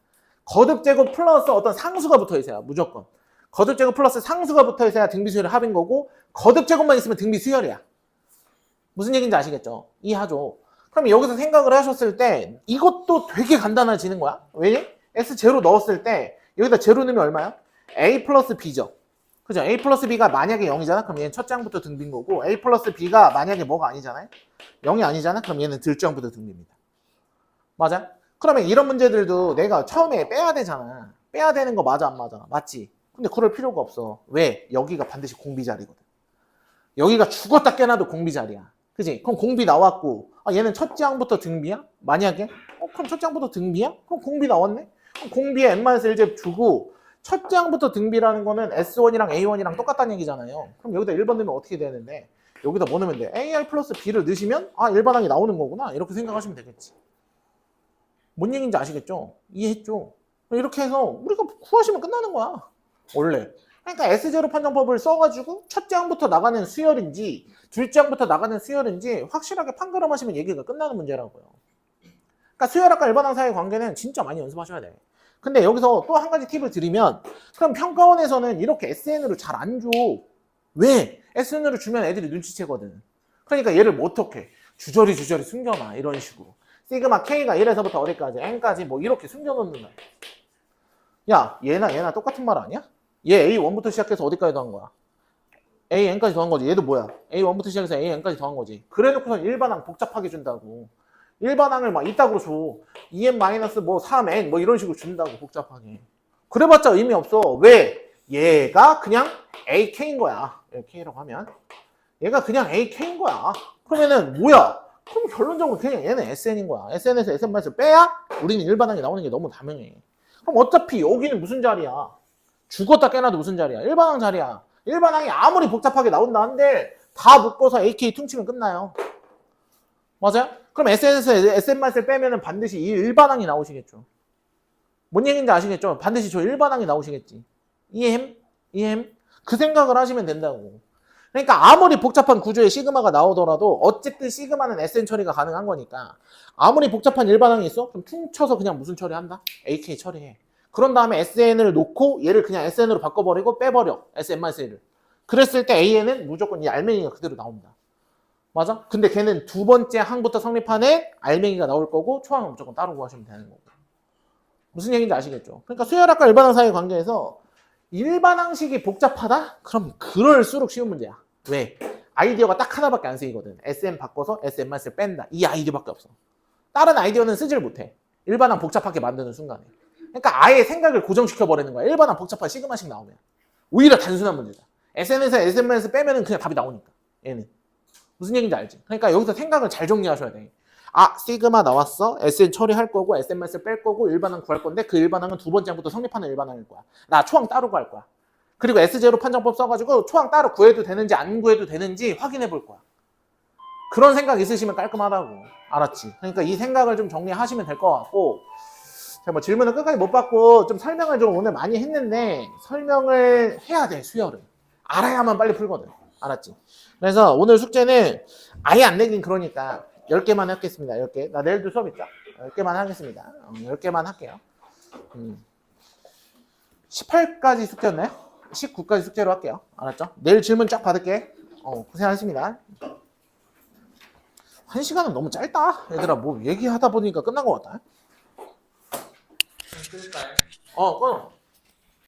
거듭제곱 플러스 어떤 상수가 붙어 있어야 무조건. 거듭제곱 플러스 상수가 붙어 있어야 등비수열의 합인 거고 거듭제곱만 있으면 등비수열이야. 무슨 얘기인지 아시겠죠? 이해하죠? 그럼 여기서 생각을 하셨을 때 이것도 되게 간단해지는 거야. 왜? S0 넣었을 때 여기다 제로 넣으면 얼마야? A 플러스 B죠. 그죠? A 플러스 B가 만약에 0이잖아? 그럼 얘는 첫째 항부터 등비인 거고 A 플러스 B가 만약에 뭐가 아니잖아요? 0이 아니잖아? 그럼 얘는 둘째 항부터 등비입니다. 맞아? 그러면 이런 문제들도 내가 처음에 빼야 되잖아. 빼야 되는 거 맞아 안 맞아? 맞지? 근데 그럴 필요가 없어. 왜? 여기가 반드시 공비 자리거든. 여기가 죽었다 깨나도 공비 자리야. 그지? 그럼 공비 나왔고 얘는 첫째 항부터 등비야? 만약에? 그럼 첫째 항부터 등비야? 그럼 공비 나왔네? 그럼 공비에 n-1제 주고 첫째 항부터 등비라는 거는 S1이랑 A1이랑 똑같다는 얘기잖아요. 그럼 여기다 1번 넣으면 어떻게 되는데 여기다 뭐 넣으면 돼? AR 플러스 B를 넣으시면 일반항이 나오는 거구나 이렇게 생각하시면 되겠지. 뭔 얘기인지 아시겠죠? 이해했죠? 이렇게 해서 우리가 구하시면 끝나는 거야. 원래. 그러니까 S0 판정법을 써가지고 첫째 항부터 나가는 수열인지 둘째 항부터 나가는 수열인지 확실하게 판가름하시면 얘기가 끝나는 문제라고요. 그러니까 수열학과 일반항 사이의 관계는 진짜 많이 연습하셔야 돼. 근데 여기서 또 한 가지 팁을 드리면 그럼 평가원에서는 이렇게 SN으로 잘 안 줘. 왜? SN으로 주면 애들이 눈치채거든. 그러니까 얘를 뭐 어떻게 주저리 숨겨놔 이런 식으로. 시그마 K가 1에서부터 어디까지 N까지 뭐 이렇게 숨겨놓는 거야. 야 얘나 똑같은 말 아니야? 얘 A1부터 시작해서 어디까지 더한 거야? AN까지 더한 거지. 얘도 뭐야? A1부터 시작해서 AN까지 더한 거지. 그래 놓고선 일반항 복잡하게 준다고. 일반항을 막 이따구로 줘. 2n 뭐 3n 뭐 이런 식으로 준다고 복잡하게. 그래봤자 의미 없어. 왜? 얘가 그냥 AK인 거야. K라고 하면. 얘가 그냥 AK인 거야. 그러면은 뭐야? 그럼 결론적으로 그냥 얘는 SN인 거야. SN에서 SN-을 빼야 우리는 일반항이 나오는 게 너무 당연해. 그럼 어차피 여기는 무슨 자리야? 죽었다 깨나도 무슨 자리야? 일반항 자리야. 일반항이 아무리 복잡하게 나온다 한들 다 묶어서 AK 퉁치면 끝나요. 맞아요? 그럼 SN에서 SN-을 빼면은 반드시 이 일반항이 나오시겠죠. 뭔 얘기인지 아시겠죠? 반드시 저 일반항이 나오시겠지. 이해햄? 그 생각을 하시면 된다고. 그러니까 아무리 복잡한 구조의 시그마가 나오더라도 어쨌든 시그마는 SN 처리가 가능한 거니까 아무리 복잡한 일반항이 있어? 그럼 퉁쳐서 그냥 무슨 처리한다? AK 처리해. 그런 다음에 SN을 놓고 얘를 그냥 SN으로 바꿔버리고 빼버려. SN-1을. 그랬을 때 AN은 무조건 이 알맹이가 그대로 나옵니다. 맞아? 근데 걔는 두 번째 항부터 성립하는 알맹이가 나올 거고 초항은 무조건 따로 구하시면 되는 거고. 무슨 얘기인지 아시겠죠? 그러니까 수열학과 일반항 사이의 관계에서 일반항식이 복잡하다? 그럼 그럴수록 쉬운 문제야. 왜? 아이디어가 딱 하나밖에 안 쓰이거든. SN 바꿔서 SN-을 뺀다. 이 아이디어밖에 없어. 다른 아이디어는 쓰질 못해. 일반항 복잡하게 만드는 순간에. 그러니까 아예 생각을 고정시켜버리는 거야. 일반항 복잡한 시그마식 나오면. 오히려 단순한 문제다. SN에서 SN-을 빼면은 그냥 답이 나오니까. 얘는. 무슨 얘기인지 알지? 그러니까 여기서 생각을 잘 정리하셔야 돼. 아, 시그마 나왔어. SN 처리할 거고 SMS를 뺄 거고 일반항 구할 건데 그 일반항은 두 번째 항부터 성립하는 일반항일 거야. 나 초항 따로 구할 거야. 그리고 S0 판정법 써가지고 초항 따로 구해도 되는지 안 구해도 되는지 확인해 볼 거야. 그런 생각 있으시면 깔끔하다고. 알았지? 그러니까 이 생각을 좀 정리하시면 될 것 같고, 제가 뭐 질문을 끝까지 못 받고 좀 설명을 좀 오늘 많이 했는데 설명을 해야 돼, 수열은. 알아야만 빨리 풀거든. 알았지? 그래서 오늘 숙제는 아예 안 내긴 그러니까 10개만 하겠습니다. 10개. 나 내일도 수업 있죠? 10개만 하겠습니다. 10개만 할게요. 18까지 숙제였나요? 19까지 숙제로 할게요. 알았죠? 내일 질문 쫙 받을게. 고생하셨습니다. 1시간은 너무 짧다. 얘들아, 뭐 얘기하다 보니까 끝난 것 같다. 끊을까요? 끊어.